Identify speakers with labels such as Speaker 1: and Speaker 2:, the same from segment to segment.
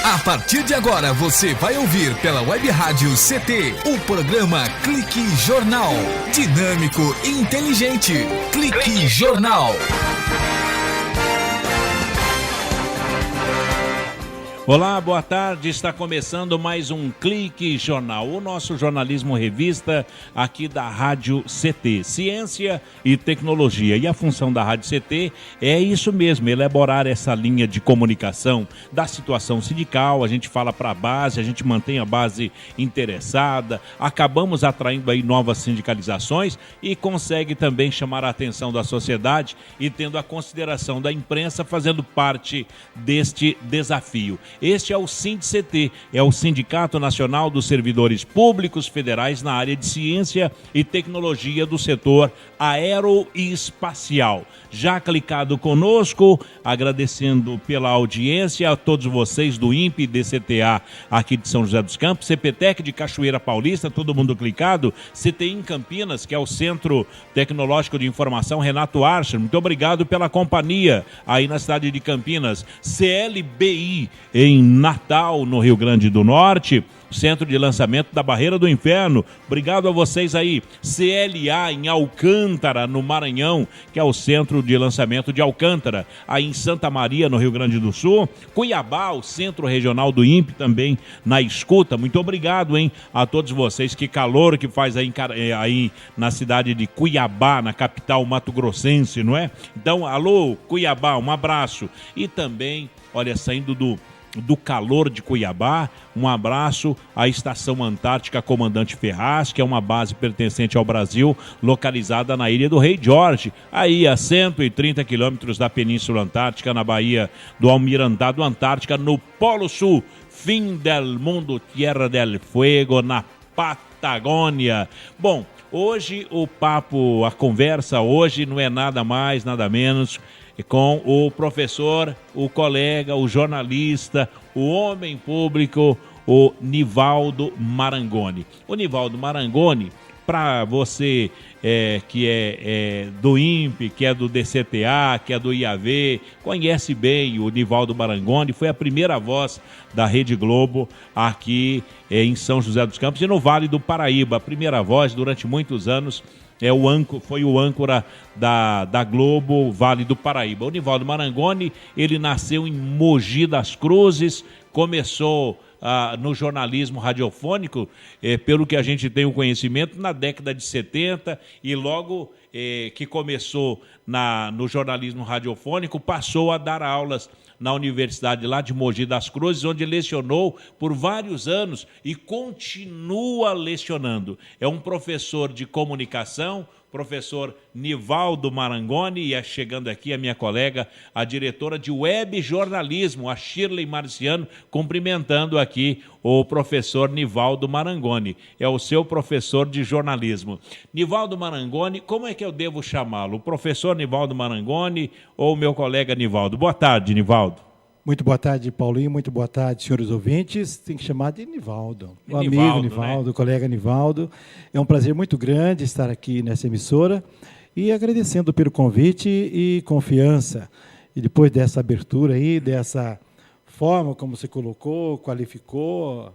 Speaker 1: A partir de agora você vai ouvir pela Web Rádio CT o programa Clique Jornal. Dinâmico e inteligente. Clique Jornal.
Speaker 2: Olá, boa tarde. Está começando mais um Clique Jornal, o nosso jornalismo revista aqui da Rádio CT, Ciência e Tecnologia. E a função da Rádio CT é isso mesmo, elaborar essa linha de comunicação da situação sindical. A gente fala para a base, a gente mantém a base interessada, acabamos atraindo aí novas sindicalizações e consegue também chamar a atenção da sociedade e tendo a consideração da imprensa fazendo parte deste desafio. Este é o SINDCT, é o Sindicato Nacional dos Servidores Públicos Federais na área de ciência e tecnologia do setor aeroespacial. Já clicado conosco, agradecendo pela audiência a todos vocês do INPE e DCTA aqui de São José dos Campos, CPTEC de Cachoeira Paulista, todo mundo clicado, CTI em Campinas, que é o Centro Tecnológico de Informação Renato Archer, muito obrigado pela companhia aí na cidade de Campinas, CLBI em Natal, no Rio Grande do Norte, Centro de Lançamento da Barreira do Inferno, obrigado a vocês aí, CLA em Alcântara, no Maranhão, que é o Centro de Lançamento de Alcântara, aí em Santa Maria, no Rio Grande do Sul, Cuiabá, o Centro Regional do INPE também na escuta, muito obrigado, hein, a todos vocês, que calor que faz aí na cidade de Cuiabá, na capital mato-grossense, não é? Então, alô, Cuiabá, um abraço, e também, olha, saindo do calor de Cuiabá, um abraço à Estação Antártica Comandante Ferraz, que é uma base pertencente ao Brasil, localizada na Ilha do Rei Jorge, aí a 130 quilômetros da Península Antártica, na Baía do Almirantado Antártica, no Polo Sul, fim del mundo, Tierra del Fuego, na Patagônia. Bom, hoje a conversa hoje não é nada mais, nada menos com o professor, o colega, o jornalista, o homem público, o Nivaldo Marangoni. O Nivaldo Marangoni, para você que é do INPE, que é do DCTA, que é do IAV, conhece bem o Nivaldo Marangoni, foi a primeira voz da Rede Globo aqui em São José dos Campos e no Vale do Paraíba. A primeira voz durante muitos anos. Foi o âncora da Globo, Vale do Paraíba. O Nivaldo Marangoni, ele nasceu em Mogi das Cruzes, começou no jornalismo radiofônico, pelo que a gente tem o conhecimento, na década de 70, e logo que começou no jornalismo radiofônico, passou a dar aulas na universidade lá de Mogi das Cruzes, onde lecionou por vários anos e continua lecionando. É um professor de comunicação, professor Nivaldo Marangoni, e chegando aqui a minha colega, a diretora de web jornalismo, a Shirley Marciano, cumprimentando aqui o professor Nivaldo Marangoni. É o seu professor de jornalismo. Nivaldo Marangoni, como é que eu devo chamá-lo? O professor Nivaldo Marangoni ou o meu colega Nivaldo? Boa tarde, Nivaldo.
Speaker 3: Muito boa tarde, Paulinho. Muito boa tarde, senhores ouvintes. Tem que chamar de Nivaldo. O amigo Nivaldo, né? O colega Nivaldo. É um prazer muito grande estar aqui nessa emissora e agradecendo pelo convite e confiança. E depois dessa abertura aí, dessa forma como você colocou, qualificou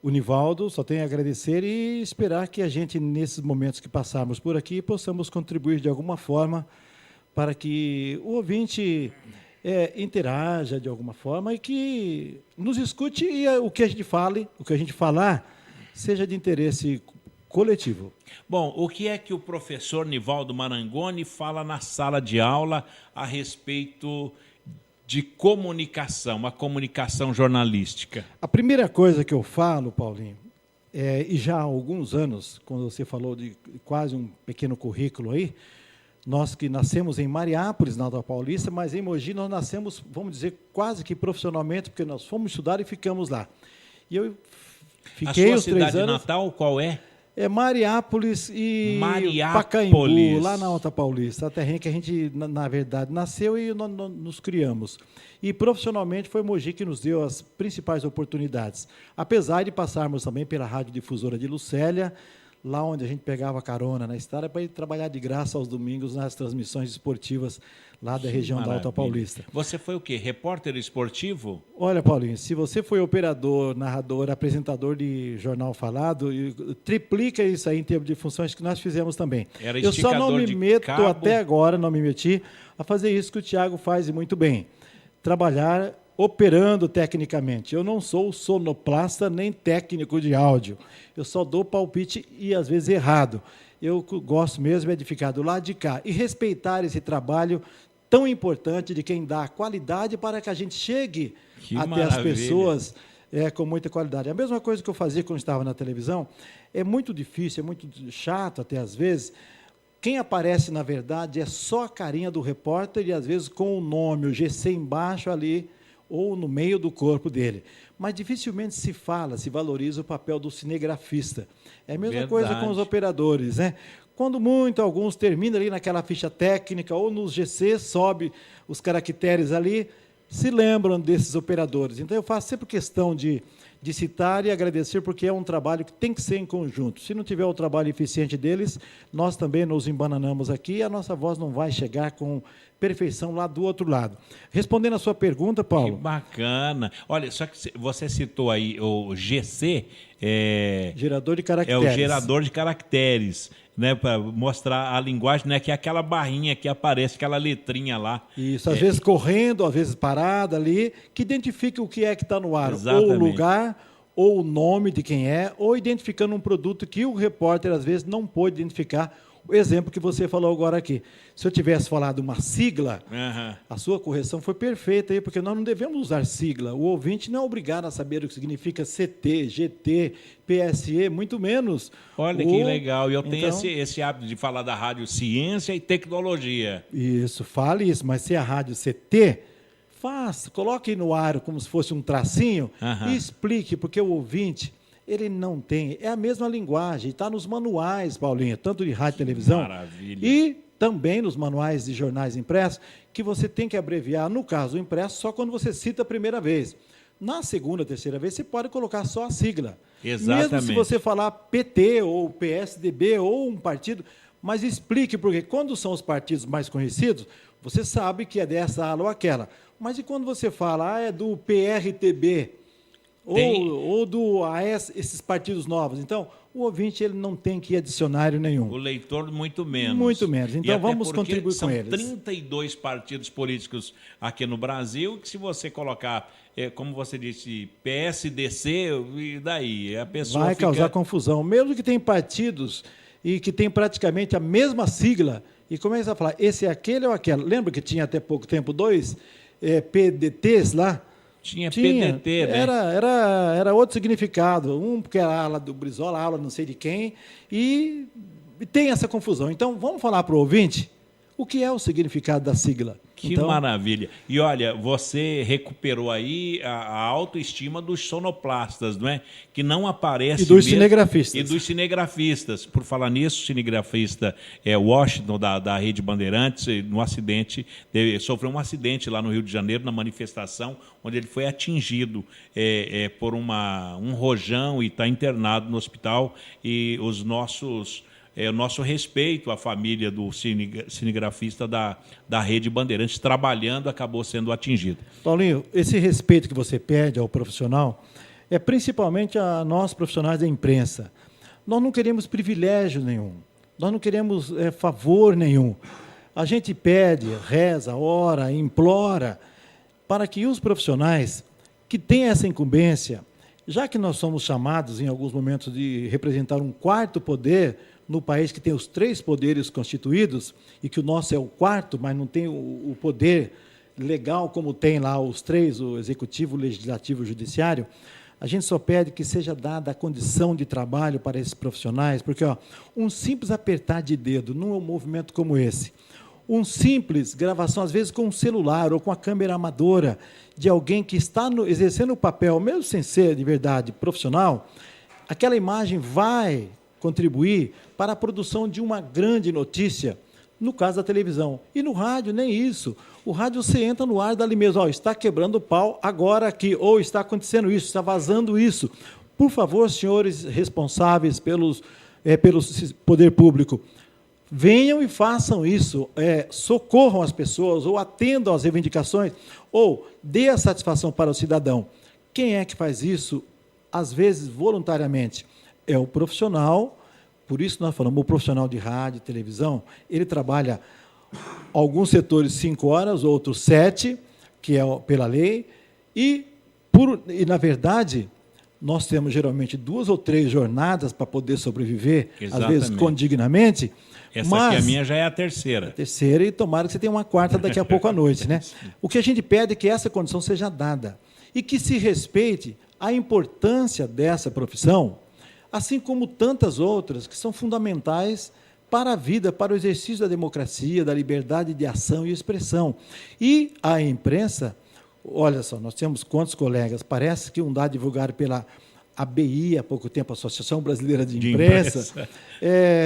Speaker 3: o Nivaldo, só tenho a agradecer e esperar que a gente, nesses momentos que passarmos por aqui, possamos contribuir de alguma forma para que o ouvinte interaja de alguma forma e que nos escute e o que a gente fale, o que a gente falar, seja de interesse coletivo.
Speaker 2: Bom, o que é que o professor Nivaldo Marangoni fala na sala de aula a respeito de comunicação, a comunicação jornalística?
Speaker 3: A primeira coisa que eu falo, Paulinho, e já há alguns anos, quando você falou de quase um pequeno currículo aí, nós que nascemos em Mariápolis, na Alta Paulista, mas em Mogi nós nascemos, vamos dizer, quase que profissionalmente, porque nós fomos estudar e ficamos lá. E eu fiquei os 3 anos... A sua cidade
Speaker 2: natal qual é?
Speaker 3: É Mariápolis e Pacaembu, lá na Alta Paulista, a terrinha que a gente, na verdade, nasceu e nos criamos. E profissionalmente foi Mogi que nos deu as principais oportunidades. Apesar de passarmos também pela Rádio Difusora de Lucélia, lá onde a gente pegava carona na estrada, para ir trabalhar de graça aos domingos nas transmissões esportivas lá da região da Alta Paulista.
Speaker 2: Você foi o quê? Repórter esportivo?
Speaker 3: Olha, Paulinho, se você foi operador, narrador, apresentador de jornal falado, triplica isso aí em termos de funções que nós fizemos também.
Speaker 2: Era
Speaker 3: eu só não me meto
Speaker 2: cabo.
Speaker 3: até agora, não me meti a fazer isso que o Thiago faz e muito bem. Trabalhar operando tecnicamente. Eu não sou sonoplasta nem técnico de áudio. Eu só dou palpite e, às vezes, errado. Eu gosto mesmo de ficar do lado de cá e respeitar esse trabalho tão importante de quem dá qualidade para que a gente chegue até as pessoas com muita qualidade. A mesma coisa que eu fazia quando estava na televisão, é muito difícil, é muito chato até às vezes. Quem aparece, na verdade, é só a carinha do repórter e, às vezes, com o nome, o GC embaixo ali, ou no meio do corpo dele. Mas dificilmente se fala, se valoriza o papel do cinegrafista. É a mesma coisa com os operadores, né? Quando muito, alguns terminam ali naquela ficha técnica ou nos GC, sobe os caracteres ali, se lembram desses operadores. Então, eu faço sempre questão de citar e agradecer, porque é um trabalho que tem que ser em conjunto. Se não tiver o trabalho eficiente deles, nós também nos embananamos aqui e a nossa voz não vai chegar com perfeição lá do outro lado. Respondendo a sua pergunta, Paulo.
Speaker 2: Que bacana. Olha, só que você citou aí o GC.
Speaker 3: Gerador de caracteres.
Speaker 2: É o gerador de caracteres, né, para mostrar a linguagem, né, que é aquela barrinha que aparece, aquela letrinha lá.
Speaker 3: Isso, às vezes correndo, às vezes parada ali, que identifica o que é que está no ar.
Speaker 2: Exatamente.
Speaker 3: Ou o lugar, ou o nome de quem é, ou identificando um produto que o repórter, às vezes, não pôde identificar. O exemplo que você falou agora aqui. Se eu tivesse falado uma sigla, a sua correção foi perfeita aí, porque nós não devemos usar sigla. O ouvinte não é obrigado a saber o que significa CT, GT, PSE, muito menos.
Speaker 2: Olha que legal. E eu tenho esse hábito de falar da rádio ciência e tecnologia.
Speaker 3: Isso, fale isso, mas se é a rádio CT, faça, coloque no ar como se fosse um tracinho e explique, porque o ouvinte, ele não tem, é a mesma linguagem, está nos manuais, Paulinho, tanto de rádio e televisão,
Speaker 2: maravilha.
Speaker 3: E também nos manuais de jornais impressos, que você tem que abreviar, no caso do impresso, só quando você cita a primeira vez. Na segunda, terceira vez, você pode colocar só a sigla.
Speaker 2: Exatamente.
Speaker 3: Mesmo se você falar PT ou PSDB ou um partido, mas explique, porque quando são os partidos mais conhecidos, você sabe que é dessa ala ou aquela. Mas e quando você fala, é do PRTB, ou do AS, esses partidos novos. Então, o ouvinte ele não tem que ir a dicionário nenhum.
Speaker 2: O leitor, muito menos.
Speaker 3: Muito menos. Então, vamos contribuir com eles.
Speaker 2: São 32 partidos políticos aqui no Brasil, que se você colocar, como você disse, PSDC, e daí? A pessoa
Speaker 3: vai causar confusão. Mesmo que tem partidos e que tem praticamente a mesma sigla, e começa a falar, esse é aquele ou aquela. Lembra que tinha até pouco tempo dois PDTs lá?
Speaker 2: Tinha PDT, né?
Speaker 3: Era outro significado. Um porque era a ala do Brizola, a ala não sei de quem, e tem essa confusão. Então, vamos falar para o ouvinte o que é o significado da sigla.
Speaker 2: Que maravilha. E olha, você recuperou aí a autoestima dos sonoplastas, não é? Que não aparece
Speaker 3: E dos cinegrafistas.
Speaker 2: E dos cinegrafistas. Por falar nisso, o cinegrafista Washington, da Rede Bandeirantes, no acidente, sofreu um acidente lá no Rio de Janeiro, na manifestação, onde ele foi atingido por um rojão e está internado no hospital. E o nosso respeito à família do cinegrafista da Rede Bandeirantes, trabalhando, acabou sendo atingido.
Speaker 3: Paulinho, esse respeito que você pede ao profissional é principalmente a nós, profissionais da imprensa. Nós não queremos privilégio nenhum, nós não queremos favor nenhum. A gente pede, reza, ora, implora, para que os profissionais que têm essa incumbência, já que nós somos chamados, em alguns momentos, de representar um quarto poder, no país que tem os 3 poderes constituídos, e que o nosso é o 4º, mas não tem o poder legal como tem lá os 3, o executivo, o legislativo e o judiciário, a gente só pede que seja dada a condição de trabalho para esses profissionais, porque um simples apertar de dedo num movimento como esse, um simples gravação, às vezes com um celular ou com a câmera amadora, de alguém que está exercendo o papel, mesmo sem ser de verdade profissional, aquela imagem vai contribuir para a produção de uma grande notícia, no caso da televisão. E no rádio, nem isso. O rádio, você entra no ar dali mesmo, está quebrando o pau agora aqui, ou está acontecendo isso, está vazando isso. Por favor, senhores responsáveis pelos pelo poder público, venham e façam isso, socorram as pessoas, ou atendam às reivindicações, ou dê a satisfação para o cidadão. Quem é que faz isso, às vezes, voluntariamente? É o profissional, por isso nós falamos, o profissional de rádio, televisão, ele trabalha alguns setores 5 horas, outros 7, que é pela lei, e na verdade, nós temos geralmente 2 ou 3 jornadas para poder sobreviver,
Speaker 2: Exatamente.
Speaker 3: às vezes condignamente.
Speaker 2: Essa aqui a minha já é a terceira.
Speaker 3: E tomara que você tenha uma quarta daqui a pouco à noite, né? O que a gente pede é que essa condição seja dada e que se respeite a importância dessa profissão, assim como tantas outras que são fundamentais para a vida, para o exercício da democracia, da liberdade de ação e expressão. E a imprensa, olha só, nós temos quantos colegas, parece que um dado divulgado pela ABI, há pouco tempo, Associação Brasileira de Imprensa.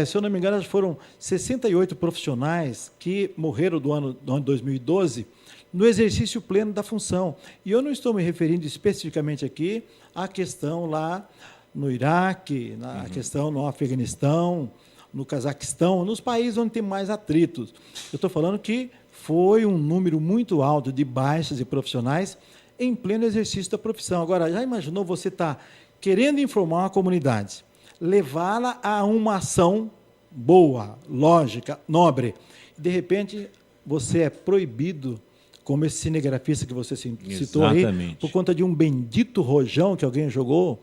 Speaker 3: Se eu não me engano, acho que foram 68 profissionais que morreram do ano 2012 no exercício pleno da função. E eu não estou me referindo especificamente aqui à questão lá no Iraque, na questão no Afeganistão, no Cazaquistão, nos países onde tem mais atritos. Eu estou falando que foi um número muito alto de baixas e profissionais em pleno exercício da profissão. Agora, já imaginou você estar querendo informar uma comunidade, levá-la a uma ação boa, lógica, nobre, e, de repente, você é proibido, como esse cinegrafista que você citou aí, por conta de um bendito rojão que alguém jogou,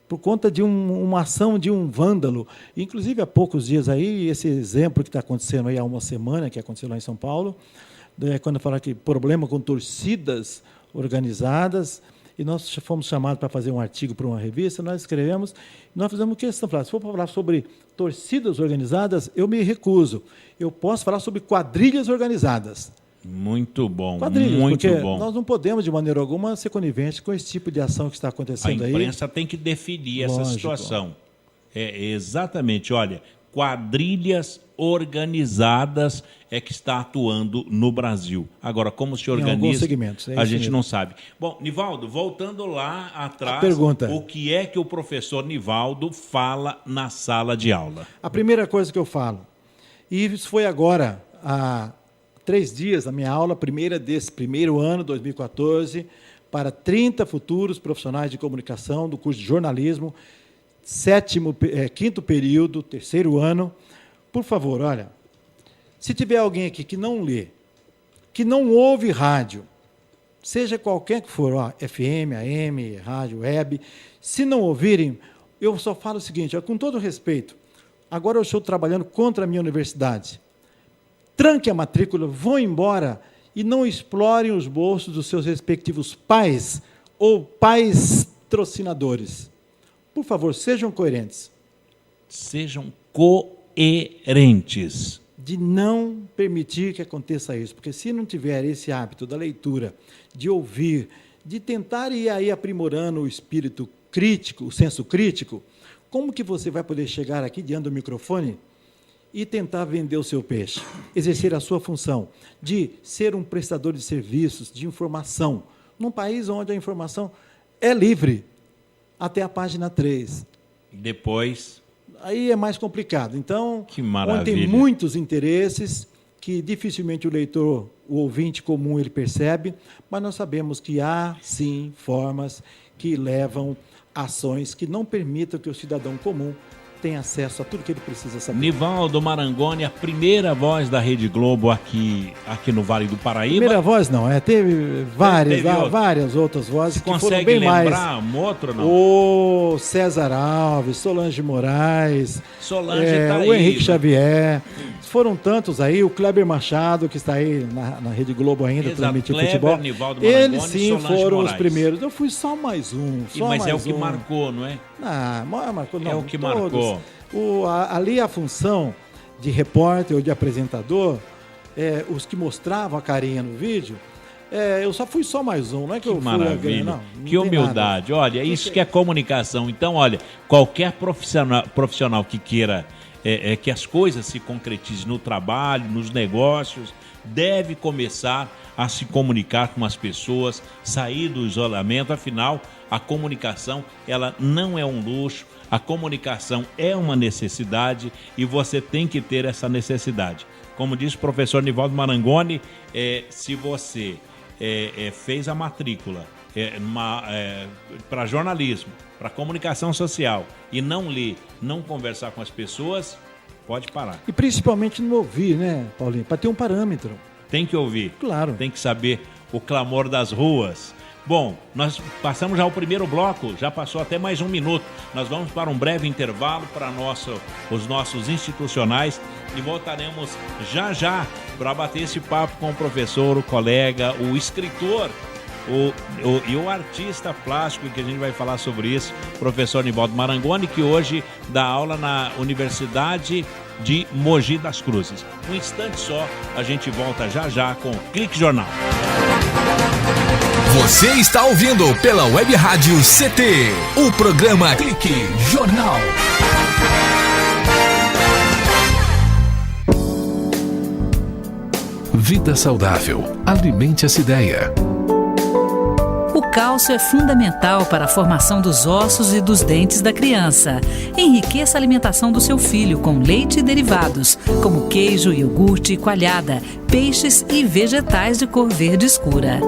Speaker 3: por conta de uma ação de um vândalo. Inclusive, há poucos dias aí, esse exemplo que está acontecendo aí há uma semana, que aconteceu lá em São Paulo, quando fala que problema com torcidas organizadas, e nós fomos chamados para fazer um artigo para uma revista, nós escrevemos, nós fizemos questão, se for para falar sobre torcidas organizadas, eu me recuso. Eu posso falar sobre quadrilhas organizadas.
Speaker 2: Muito bom,
Speaker 3: quadrilhas,
Speaker 2: muito
Speaker 3: porque
Speaker 2: bom.
Speaker 3: Nós não podemos, de maneira alguma, ser coniventes com esse tipo de ação que está acontecendo aí.
Speaker 2: A imprensa tem que definir essa situação. Exatamente, olha, quadrilhas organizadas é que está atuando no Brasil. Agora, como se organiza,
Speaker 3: segmentos,
Speaker 2: a gente não sabe. Bom, Nivaldo, voltando lá atrás,
Speaker 3: pergunta.
Speaker 2: O que é que o professor Nivaldo fala na sala de aula?
Speaker 3: A primeira coisa que eu falo, e isso foi agora, há 3 dias, a minha aula, primeira desse primeiro ano, 2014, para 30 futuros profissionais de comunicação do curso de jornalismo, 5º período, 3º ano. Por favor, olha, se tiver alguém aqui que não lê, que não ouve rádio, seja qualquer que for, FM, AM, rádio, web, se não ouvirem, eu só falo o seguinte, com todo respeito, agora eu estou trabalhando contra a minha universidade. Tranque a matrícula, vão embora e não explorem os bolsos dos seus respectivos pais ou patrocinadores. Por favor, sejam coerentes.
Speaker 2: Sejam coerentes.
Speaker 3: De não permitir que aconteça isso, porque se não tiver esse hábito da leitura, de ouvir, de tentar ir aí aprimorando o espírito crítico, o senso crítico, como que você vai poder chegar aqui diante do microfone e tentar vender o seu peixe, exercer a sua função de ser um prestador de serviços, de informação, num país onde a informação é livre, até a página 3.
Speaker 2: Depois...
Speaker 3: Aí é mais complicado. Então,
Speaker 2: que maravilha.
Speaker 3: Onde tem muitos interesses que dificilmente o leitor, o ouvinte comum, ele percebe, mas nós sabemos que há, sim, formas que levam ações que não permitam que o cidadão comum tenha acesso a tudo que ele precisa saber.
Speaker 2: Nivaldo Marangoni, a primeira voz da Rede Globo aqui no Vale do Paraíba.
Speaker 3: Primeira voz não, teve várias outras vozes que foram bem mais.
Speaker 2: Consegue lembrar um outro, não?
Speaker 3: O César Alves, Solange Moraes,
Speaker 2: tá
Speaker 3: o Henrique Xavier, foram tantos aí, o Kleber Machado, que está aí na Rede Globo ainda, transmitindo futebol.
Speaker 2: Nivaldo Marangoni,
Speaker 3: eles sim
Speaker 2: Solange
Speaker 3: foram
Speaker 2: Moraes.
Speaker 3: Os primeiros. Eu fui só mais um.
Speaker 2: Mas é o que marcou, não é?
Speaker 3: Marcou, não,
Speaker 2: é o que
Speaker 3: todos.
Speaker 2: marcou.
Speaker 3: Ali a função de repórter ou de apresentador, os que mostravam a carinha no vídeo, eu só fui só mais um, não é que eu fui
Speaker 2: maravilha.
Speaker 3: Não
Speaker 2: que humildade,
Speaker 3: nada.
Speaker 2: Olha, isso que é comunicação. Então, olha, qualquer profissional que queira que as coisas se concretizem no trabalho, nos negócios, deve começar a se comunicar com as pessoas, sair do isolamento. Afinal, a comunicação, ela não é um luxo, a comunicação é uma necessidade e você tem que ter essa necessidade. Como disse o professor Nivaldo Marangoni, se você fez a matrícula para jornalismo, para comunicação social e não ler, não conversar com as pessoas, pode parar.
Speaker 3: E principalmente não ouvir, né, Paulinho? Para ter um parâmetro.
Speaker 2: Tem que ouvir.
Speaker 3: Claro.
Speaker 2: Tem que saber o clamor das ruas. Bom, nós passamos já o primeiro bloco, já passou até mais 1 minuto. Nós vamos para um breve intervalo para os nossos institucionais e voltaremos já para bater esse papo com o professor, o colega, o escritor e o artista plástico, que a gente vai falar sobre isso, professor Nivaldo Marangoni, que hoje dá aula na Universidade de Mogi das Cruzes. Um instante só, a gente volta já com o Clique Jornal.
Speaker 1: Você está ouvindo pela Web Rádio CT, o programa Clique Jornal.
Speaker 4: Vida saudável. Alimente essa ideia.
Speaker 5: O cálcio é fundamental para a formação dos ossos e dos dentes da criança. Enriqueça a alimentação do seu filho com leite e derivados, como queijo, iogurte, coalhada, peixes e vegetais de cor verde escura.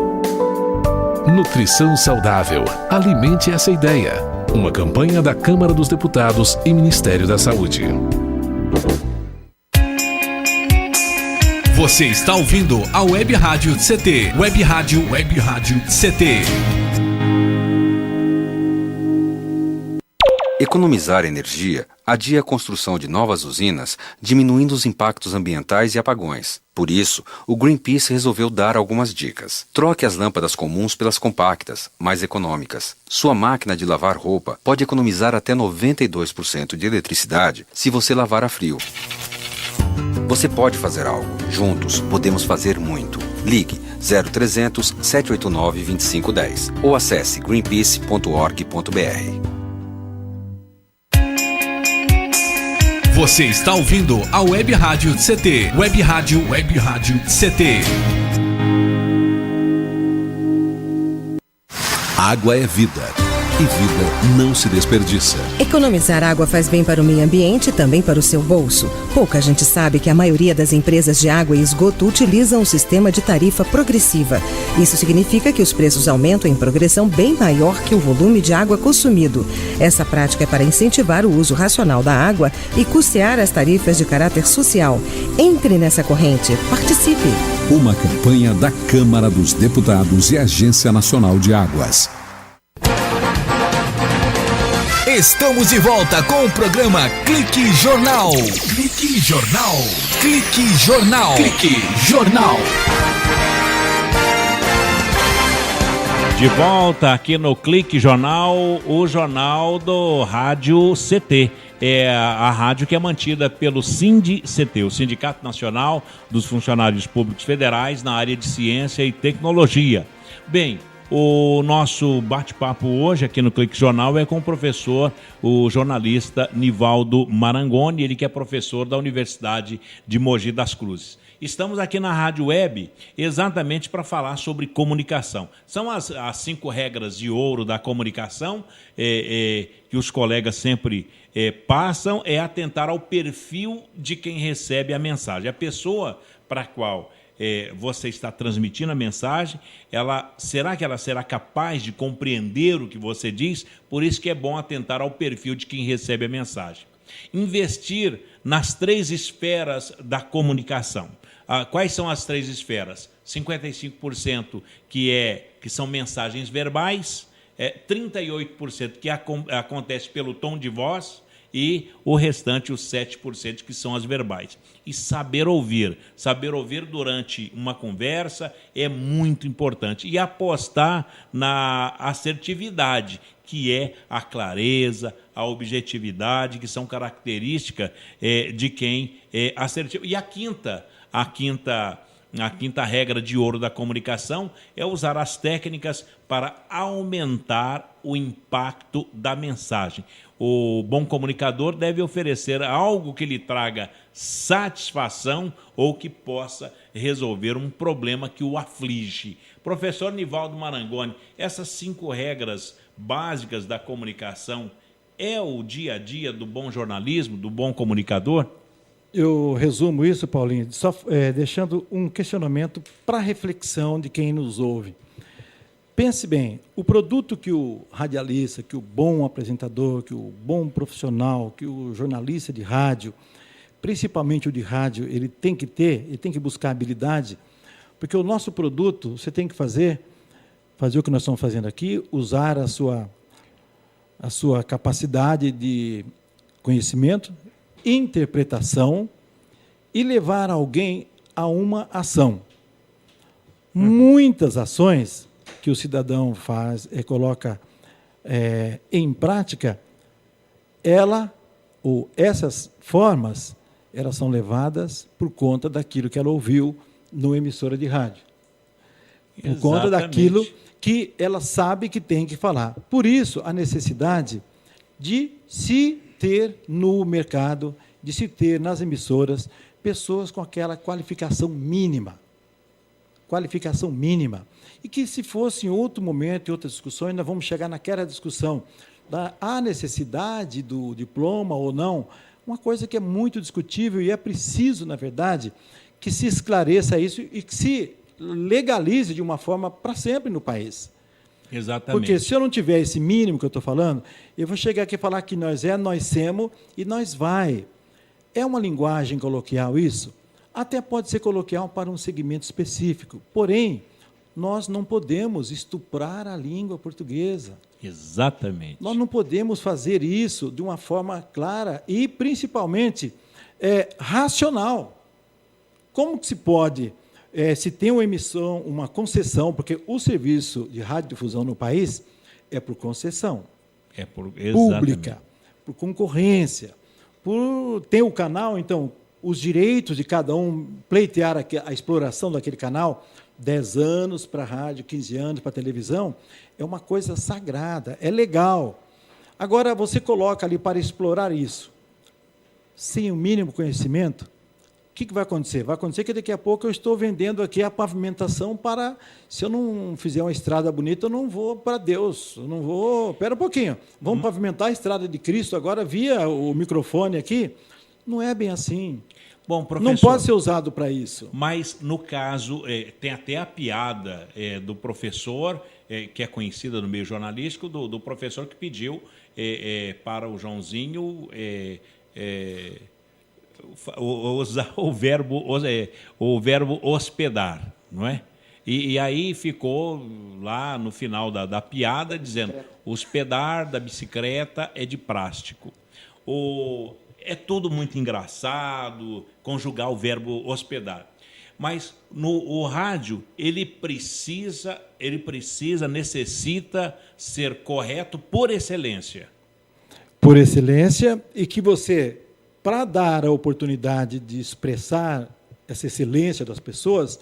Speaker 4: Nutrição saudável. Alimente essa ideia. Uma campanha da Câmara dos Deputados e Ministério da Saúde.
Speaker 1: Você está ouvindo a Web Rádio CT. Web Rádio CT.
Speaker 6: Economizar energia adia a construção de novas usinas, diminuindo os impactos ambientais e apagões. Por isso, o Greenpeace resolveu dar algumas dicas. Troque as lâmpadas comuns pelas compactas, mais econômicas. Sua máquina de lavar roupa pode economizar até 92% de eletricidade se você lavar a frio. Você pode fazer algo. Juntos, podemos fazer muito. Ligue 0300 789 2510 ou acesse greenpeace.org.br.
Speaker 1: Você está ouvindo a Web Rádio CT. Web Rádio CT.
Speaker 7: Água é vida. E vida não se desperdiça.
Speaker 8: Economizar água faz bem para o meio ambiente e também para o seu bolso. Pouca gente sabe que a maioria das empresas de água e esgoto utilizam um sistema de tarifa progressiva. Isso significa que os preços aumentam em progressão bem maior que o volume de água consumido. Essa prática é para incentivar o uso racional da água e custear as tarifas de caráter social. Entre nessa corrente. Participe.
Speaker 7: Uma campanha da Câmara dos Deputados e Agência Nacional de Águas.
Speaker 1: Estamos de volta com o programa Clique Jornal. Clique Jornal. Clique Jornal. Clique Jornal.
Speaker 2: De volta aqui no Clique Jornal, o jornal do Rádio CT. É a rádio que é mantida pelo SINDI-CT, o Sindicato Nacional dos Funcionários Públicos Federais na área de Ciência e Tecnologia. Bem, o nosso bate-papo hoje aqui no Clique Jornal é com o professor, o jornalista Nivaldo Marangoni, ele que é professor da Universidade de Mogi das Cruzes. Estamos aqui na Rádio Web exatamente para falar sobre comunicação. São as 5 regras de ouro da comunicação que os colegas sempre passam, é atentar ao perfil de quem recebe a mensagem. A pessoa para a qual você está transmitindo a mensagem, será que ela será capaz de compreender o que você diz? Por isso que é bom atentar ao perfil de quem recebe a mensagem. Investir nas 3 esferas da comunicação. Quais são as 3 esferas? 55% que são mensagens verbais, 38% que acontece pelo tom de voz, e o restante, os 7%, que são as verbais. E saber ouvir durante uma conversa é muito importante. E apostar na assertividade, que é a clareza, a objetividade, que são características de quem é assertivo. E a quinta A quinta regra de ouro da comunicação é usar as técnicas para aumentar o impacto da mensagem. O bom comunicador deve oferecer algo que lhe traga satisfação ou que possa resolver um problema que o aflige. Professor Nivaldo Marangoni, essas 5 regras básicas da comunicação é o dia a dia do bom jornalismo, do bom comunicador?
Speaker 3: Eu resumo isso, Paulinho, só deixando um questionamento para reflexão de quem nos ouve. Pense bem, o produto que o radialista, que o bom apresentador, que o bom profissional, que o jornalista de rádio, principalmente o de rádio, ele tem que ter, ele tem que buscar habilidade, porque o nosso produto, você tem que fazer o que nós estamos fazendo aqui, usar a sua capacidade de conhecimento, interpretação e levar alguém a uma ação. Muitas ações que o cidadão faz e coloca em prática, essas formas, elas são levadas por conta daquilo que ela ouviu no emissora de rádio. Por conta daquilo que ela sabe que tem que falar. Por isso, a necessidade de se ter no mercado, de se ter nas emissoras, pessoas com aquela qualificação mínima. Qualificação mínima. E que, se fosse em outro momento, em outras discussões, nós vamos chegar naquela discussão da necessidade do diploma ou não, uma coisa que é muito discutível e é preciso, na verdade, que se esclareça isso e que se legalize de uma forma para sempre no país.
Speaker 2: Exatamente.
Speaker 3: Porque se eu não tiver esse mínimo que eu estou falando, eu vou chegar aqui e falar que nós semos e nós vai. É uma linguagem coloquial isso? Até pode ser coloquial para um segmento específico. Porém, nós não podemos estuprar a língua portuguesa.
Speaker 2: Exatamente.
Speaker 3: Nós não podemos fazer isso de uma forma clara e, principalmente, racional. Como que se pode... se tem uma emissão, uma concessão, porque o serviço de radiodifusão no país é por concessão, pública, por concorrência, tem o canal, então, os direitos de cada um pleitear a exploração daquele canal, 10 anos para a rádio, 15 anos para a televisão, é uma coisa sagrada, é legal. Agora, você coloca ali para explorar isso, sem o mínimo conhecimento, o que vai acontecer? Vai acontecer que daqui a pouco eu estou vendendo aqui a pavimentação para... Se eu não fizer uma estrada bonita, eu não vou para Deus. Eu não vou... Espera um pouquinho. Vamos pavimentar a estrada de Cristo agora via o microfone aqui? Não é bem assim.
Speaker 2: Bom, professor,
Speaker 3: não pode ser usado para isso.
Speaker 2: Mas, no caso, tem até a piada do professor, que é conhecida no meio jornalístico, do professor que pediu para o Joãozinho... usar o verbo hospedar, não é? E aí ficou lá no final da piada dizendo hospedar da bicicleta é de plástico. É tudo muito engraçado conjugar o verbo hospedar. Mas o rádio, necessita ser correto por excelência.
Speaker 3: Por excelência, e que você... Para dar a oportunidade de expressar essa excelência das pessoas,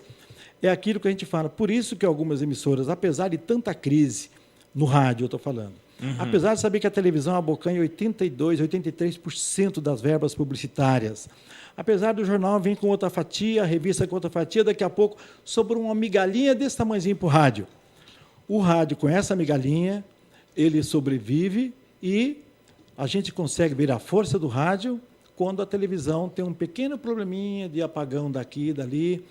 Speaker 3: é aquilo que a gente fala. Por isso que algumas emissoras, apesar de tanta crise no rádio, eu estou falando, apesar de saber que a televisão abocanha 82%, 83% das verbas publicitárias, apesar do jornal vir com outra fatia, a revista com outra fatia, daqui a pouco sobrou uma migalhinha desse tamanhozinho para o rádio. O rádio, com essa migalhinha, ele sobrevive e a gente consegue ver a força do rádio quando a televisão tem um pequeno probleminha de apagão daqui e dali,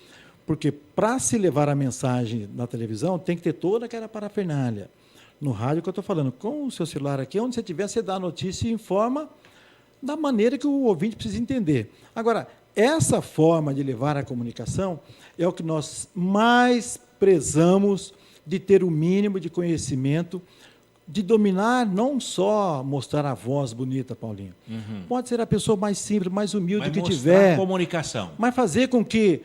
Speaker 3: porque para se levar a mensagem na televisão tem que ter toda aquela parafernália. No rádio que eu estou falando, com o seu celular aqui, onde você estiver, você dá a notícia e informa da maneira que o ouvinte precisa entender. Agora, essa forma de levar a comunicação é o que nós mais prezamos, de ter o mínimo de conhecimento, de dominar, não só mostrar a voz bonita, Paulinho. Pode ser a pessoa mais simples, mais humilde que tiver.
Speaker 2: Comunicação.
Speaker 3: Mas fazer com que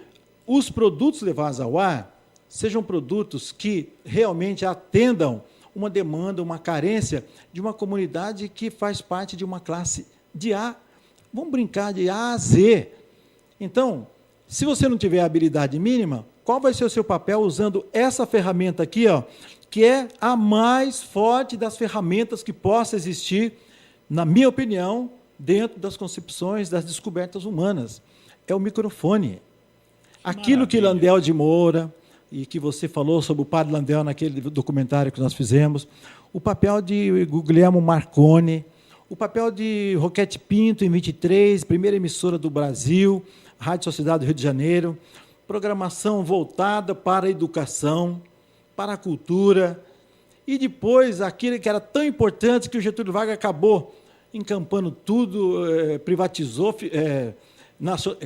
Speaker 3: os produtos levados ao ar sejam produtos que realmente atendam uma demanda, uma carência de uma comunidade que faz parte de uma classe de A. Vamos brincar de A a Z. Então, Se você não tiver habilidade mínima, qual vai ser o seu papel usando essa ferramenta aqui, ó, que é a mais forte das ferramentas que possa existir, na minha opinião, dentro das concepções, das descobertas humanas? É o microfone. Aquilo que Landel de Moura, e que você falou sobre o padre Landel naquele documentário que nós fizemos, o papel de Guglielmo Marconi, o papel de Roquete Pinto, em 23, primeira emissora do Brasil, Rádio Sociedade do Rio de Janeiro, programação voltada para a educação, para a cultura, e depois aquilo que era tão importante que o Getúlio Vargas acabou encampando tudo, privatizou,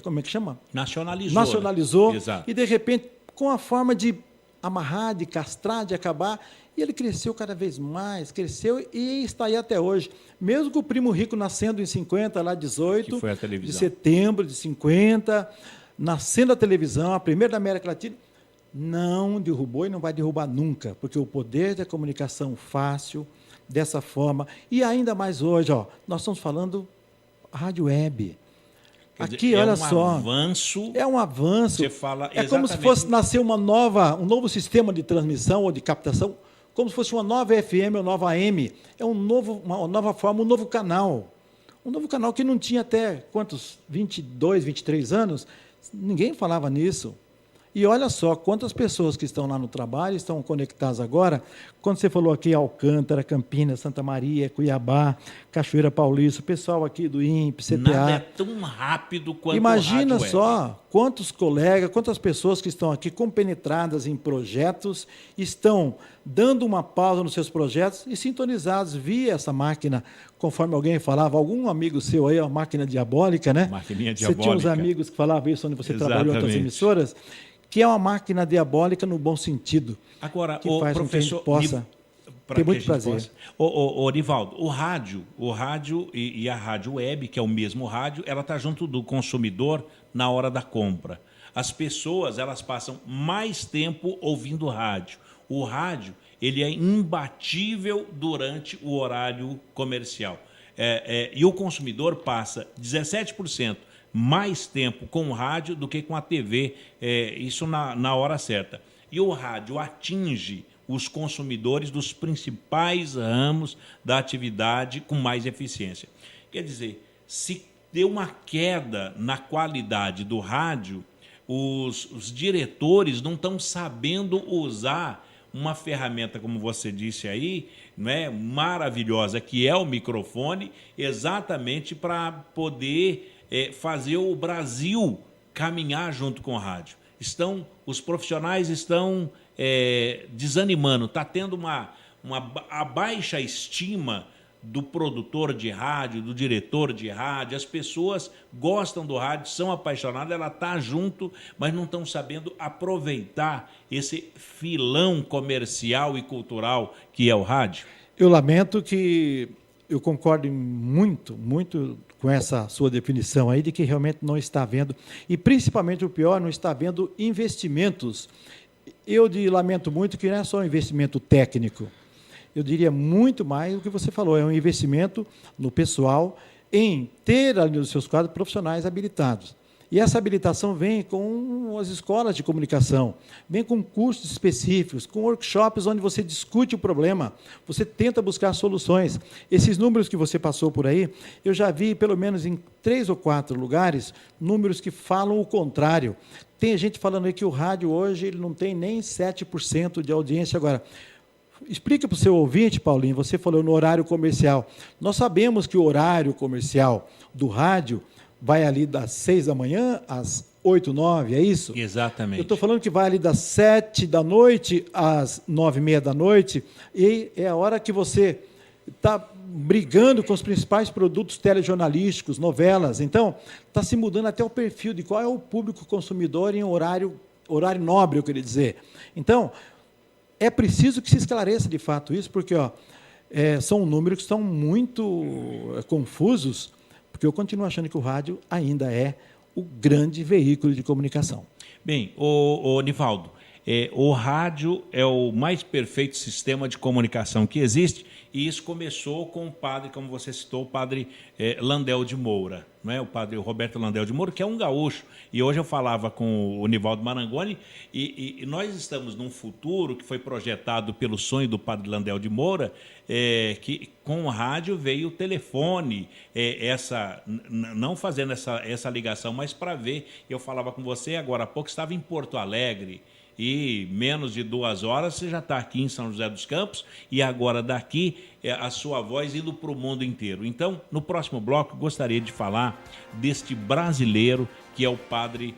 Speaker 3: como é que chama?
Speaker 2: Nacionalizou.
Speaker 3: Né? E, de repente, com a forma de amarrar, de castrar, de acabar, e ele cresceu cada vez mais, cresceu e está aí até hoje. Mesmo com o Primo Rico nascendo em 50, lá 18 de setembro de 50, nascendo a televisão, a primeira da América Latina, não derrubou e não vai derrubar nunca, porque o poder da comunicação fácil, dessa forma, e ainda mais hoje, ó, nós estamos falando rádio web. Aqui, olha só. É um avanço.
Speaker 2: Você fala
Speaker 3: é como se fosse nascer um novo sistema de transmissão ou de captação, como se fosse uma nova FM ou nova AM. É uma nova forma, um novo canal. Um novo canal que não tinha até, 22, 23 anos, ninguém falava nisso. E olha só, quantas pessoas que estão lá no trabalho, estão conectadas agora, quando você falou aqui Alcântara, Campinas, Santa Maria, Cuiabá, Cachoeira Paulista, o pessoal aqui do INPE, CTA.
Speaker 2: Nada é tão rápido quanto
Speaker 3: Imagina
Speaker 2: o rádio
Speaker 3: só
Speaker 2: web.
Speaker 3: Quantos colegas, quantas pessoas que estão aqui compenetradas em projetos, estão dando uma pausa nos seus projetos e sintonizados via essa máquina, conforme alguém falava, algum amigo seu aí, a máquina diabólica, né?
Speaker 2: Maquininha diabólica.
Speaker 3: Você tinha uns amigos que falavam isso onde você trabalhou em outras emissoras, que é uma máquina diabólica no bom sentido.
Speaker 2: Agora,
Speaker 3: que
Speaker 2: o
Speaker 3: faz
Speaker 2: professor
Speaker 3: com que a gente possa ter muito prazer.
Speaker 2: O Nivaldo, o rádio e a rádio web, que é o mesmo rádio, ela está junto do consumidor na hora da compra. As pessoas, elas passam mais tempo ouvindo rádio. O rádio, ele é imbatível durante o horário comercial. E o consumidor passa 17% mais tempo com o rádio do que com a TV, isso na hora certa. E o rádio atinge os consumidores dos principais ramos da atividade com mais eficiência. Quer dizer, se deu uma queda na qualidade do rádio, os diretores não estão sabendo usar uma ferramenta, como você disse aí, né, maravilhosa, que é o microfone, exatamente para poder fazer o Brasil caminhar junto com o rádio. Os profissionais estão desanimando, está tendo a baixa estima do produtor de rádio, do diretor de rádio. As pessoas gostam do rádio, são apaixonadas, ela está junto, mas não estão sabendo aproveitar esse filão comercial e cultural que é o rádio.
Speaker 3: Eu lamento que eu concordo muito com essa sua definição aí de que realmente não está havendo, e principalmente o pior, não está havendo investimentos. Eu lamento muito que não é só um investimento técnico, eu diria muito mais do que você falou, é um investimento no pessoal em ter ali nos seus quadros profissionais habilitados. E essa habilitação vem com as escolas de comunicação, vem com cursos específicos, com workshops onde você discute o problema, você tenta buscar soluções. Esses números que você passou por aí, eu já vi, pelo menos em 3 ou 4 lugares, números que falam o contrário. Tem gente falando aí que o rádio hoje ele não tem nem 7% de audiência. Agora, explica para o seu ouvinte, Paulinho, você falou no horário comercial. Nós sabemos que o horário comercial do rádio vai ali das 6 da manhã às 8, 9, é isso?
Speaker 2: Exatamente.
Speaker 3: Eu estou falando que vai ali das 7 da noite às 9h30 da noite, e é a hora que você está brigando com os principais produtos telejornalísticos, novelas. Então, está se mudando até o perfil de qual é o público consumidor em horário nobre, eu queria dizer. Então, é preciso que se esclareça de fato isso, porque são números que estão muito confusos, porque eu continuo achando que o rádio ainda é o grande veículo de comunicação.
Speaker 2: Bem, Nivaldo, o rádio é o mais perfeito sistema de comunicação que existe E isso começou com o padre, como você citou, o padre Landel de Moura, não é? O padre Roberto Landel de Moura, que é um gaúcho. E hoje eu falava com o Nivaldo Marangoni, e nós estamos num futuro que foi projetado pelo sonho do padre Landel de Moura, que com o rádio veio o telefone, não fazendo essa ligação, mas para ver. Eu falava com você agora há pouco, estava em Porto Alegre, e menos de 2 horas você já está aqui em São José dos Campos, e agora daqui a sua voz indo para o mundo inteiro. Então, no próximo bloco, gostaria de falar deste brasileiro que é o padre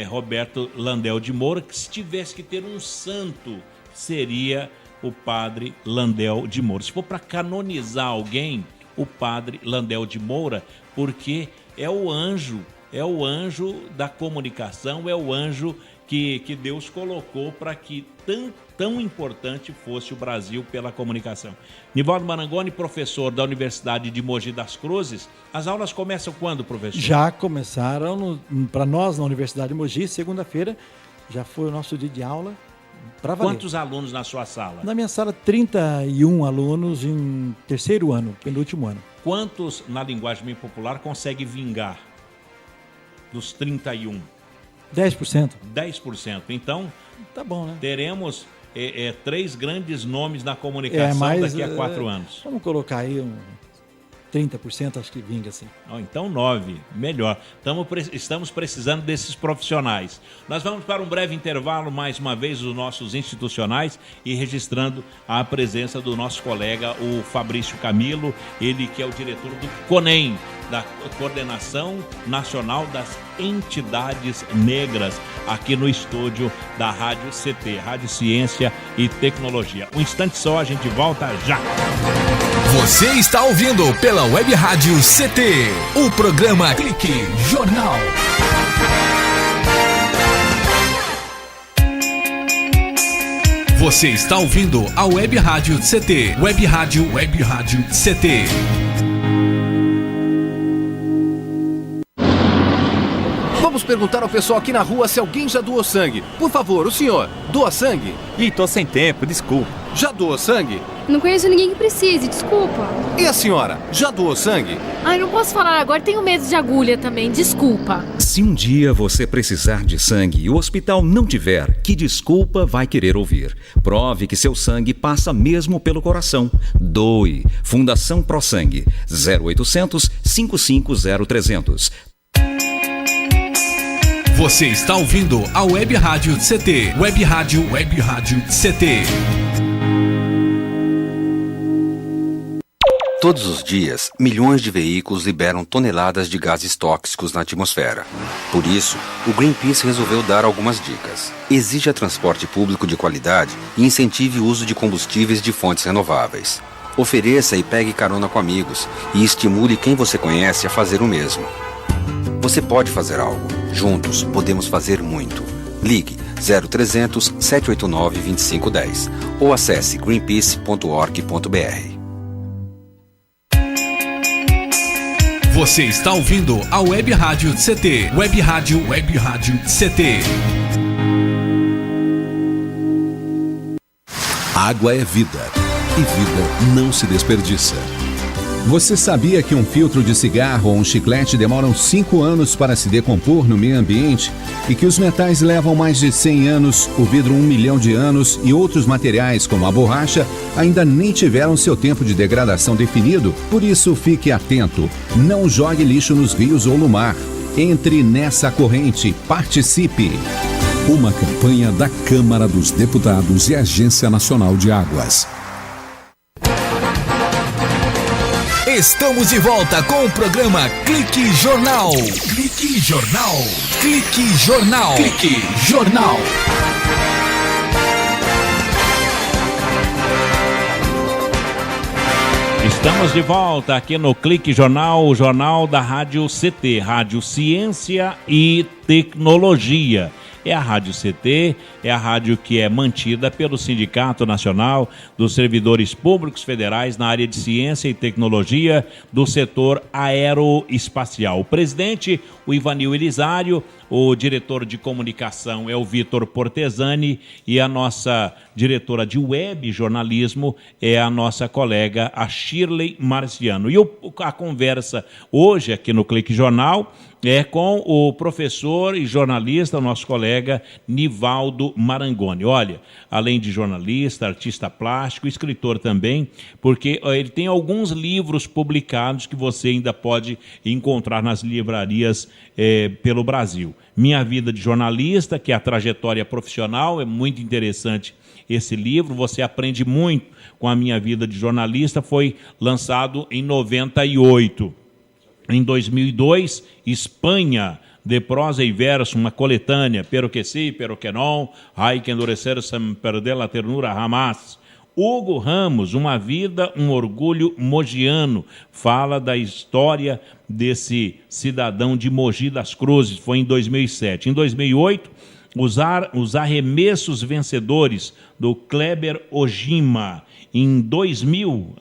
Speaker 2: Roberto Landel de Moura, que se tivesse que ter um santo, seria o padre Landel de Moura. Se for para canonizar alguém, o padre Landel de Moura, porque é o anjo da comunicação, é o anjo que Deus colocou para que tão importante fosse o Brasil pela comunicação. Nivaldo Marangoni, professor da Universidade de Mogi das Cruzes, as aulas começam quando, professor?
Speaker 3: Já começaram, para nós na Universidade de Mogi, segunda-feira, já foi o nosso dia de aula.
Speaker 2: Quantos alunos na sua sala?
Speaker 3: Na minha sala, 31 alunos em terceiro ano, penúltimo ano.
Speaker 2: Quantos, na linguagem bem popular, consegue vingar dos 31?
Speaker 3: 10%.
Speaker 2: 10%. Então,
Speaker 3: tá bom, né?
Speaker 2: Teremos 3 grandes nomes na comunicação daqui a 4 anos.
Speaker 3: Vamos colocar aí 30%, acho que vinga assim.
Speaker 2: Então 9, melhor. Estamos precisando desses profissionais. Nós vamos para um breve intervalo, mais uma vez, dos nossos institucionais e registrando a presença do nosso colega, o Fabrício Camilo, ele que é o diretor do CONEM, da Coordenação Nacional das Entidades Negras, aqui no estúdio da Rádio CT, Rádio Ciência e Tecnologia. Um instante só, a gente volta já.
Speaker 1: Você está ouvindo pela Web Rádio CT, o programa Clique Jornal. Você está ouvindo a Web Rádio CT, Web Rádio CT.
Speaker 9: Vamos perguntar ao pessoal aqui na rua se alguém já doou sangue. Por favor, o senhor, doa sangue?
Speaker 10: Ih, tô sem tempo, desculpa.
Speaker 9: Já doou sangue?
Speaker 11: Não conheço ninguém que precise, desculpa.
Speaker 9: E a senhora, já doou sangue?
Speaker 11: Ai, não posso falar agora, tenho medo de agulha também, desculpa.
Speaker 12: Se um dia você precisar de sangue e o hospital não tiver, que desculpa vai querer ouvir? Prove que seu sangue passa mesmo pelo coração. Doe. Fundação Pro Sangue, 0800 550 300.
Speaker 1: Você está ouvindo a Web Rádio CT, Web Rádio CT.
Speaker 6: Todos os dias, milhões de veículos liberam toneladas de gases tóxicos na atmosfera. Por isso, o Greenpeace resolveu dar algumas dicas. Exija transporte público de qualidade e incentive o uso de combustíveis de fontes renováveis. Ofereça e pegue carona com amigos e estimule quem você conhece a fazer o mesmo. Você pode fazer algo. Juntos, podemos fazer muito. Ligue 0300 789 2510 ou acesse greenpeace.org.br.
Speaker 1: Você está ouvindo a Web Rádio CT, Web Rádio CT.
Speaker 7: Água é vida, e vida não se desperdiça. Você sabia que um filtro de cigarro ou um chiclete demoram 5 anos para se decompor no meio ambiente e que os metais levam mais de 100 anos, o vidro 1 milhão de anos e outros materiais como a borracha ainda nem tiveram seu tempo de degradação definido? Por isso, fique atento. Não jogue lixo nos rios ou no mar. Entre nessa corrente. Participe. Uma campanha da Câmara dos Deputados e Agência Nacional de Águas.
Speaker 1: Estamos de volta com o programa Clique Jornal. Clique Jornal. Clique Jornal. Clique Jornal.
Speaker 2: Estamos de volta aqui no Clique Jornal, o jornal da Rádio CT, Rádio Ciência e Tecnologia. É a Rádio CT, é a rádio que é mantida pelo Sindicato Nacional dos Servidores Públicos Federais na área de Ciência e Tecnologia do setor aeroespacial. O presidente, o Ivanil Elisário, O diretor de comunicação é o Vitor Portesani e a nossa diretora de web jornalismo é a nossa colega, a Shirley Marciano. E a conversa hoje aqui no Clique Jornal é com o professor e jornalista, nosso colega Nivaldo Marangoni. Olha, além de jornalista, artista plástico, escritor também, porque ele tem alguns livros publicados que você ainda pode encontrar nas livrarias pelo Brasil. Minha Vida de Jornalista, que é a trajetória profissional, é muito interessante esse livro, você aprende muito com a Minha Vida de Jornalista, foi lançado em 98. Em 2002, Espanha, de prosa e verso, uma coletânea, pero que sí, pero que não, hay que endurecer sem perder la ternura jamás. Hugo Ramos, Uma Vida, um Orgulho Mogiano, fala da história desse cidadão de Mogi das Cruzes, foi em 2007. Em 2008, os arremessos vencedores do Kleber Ojima. Em 2000,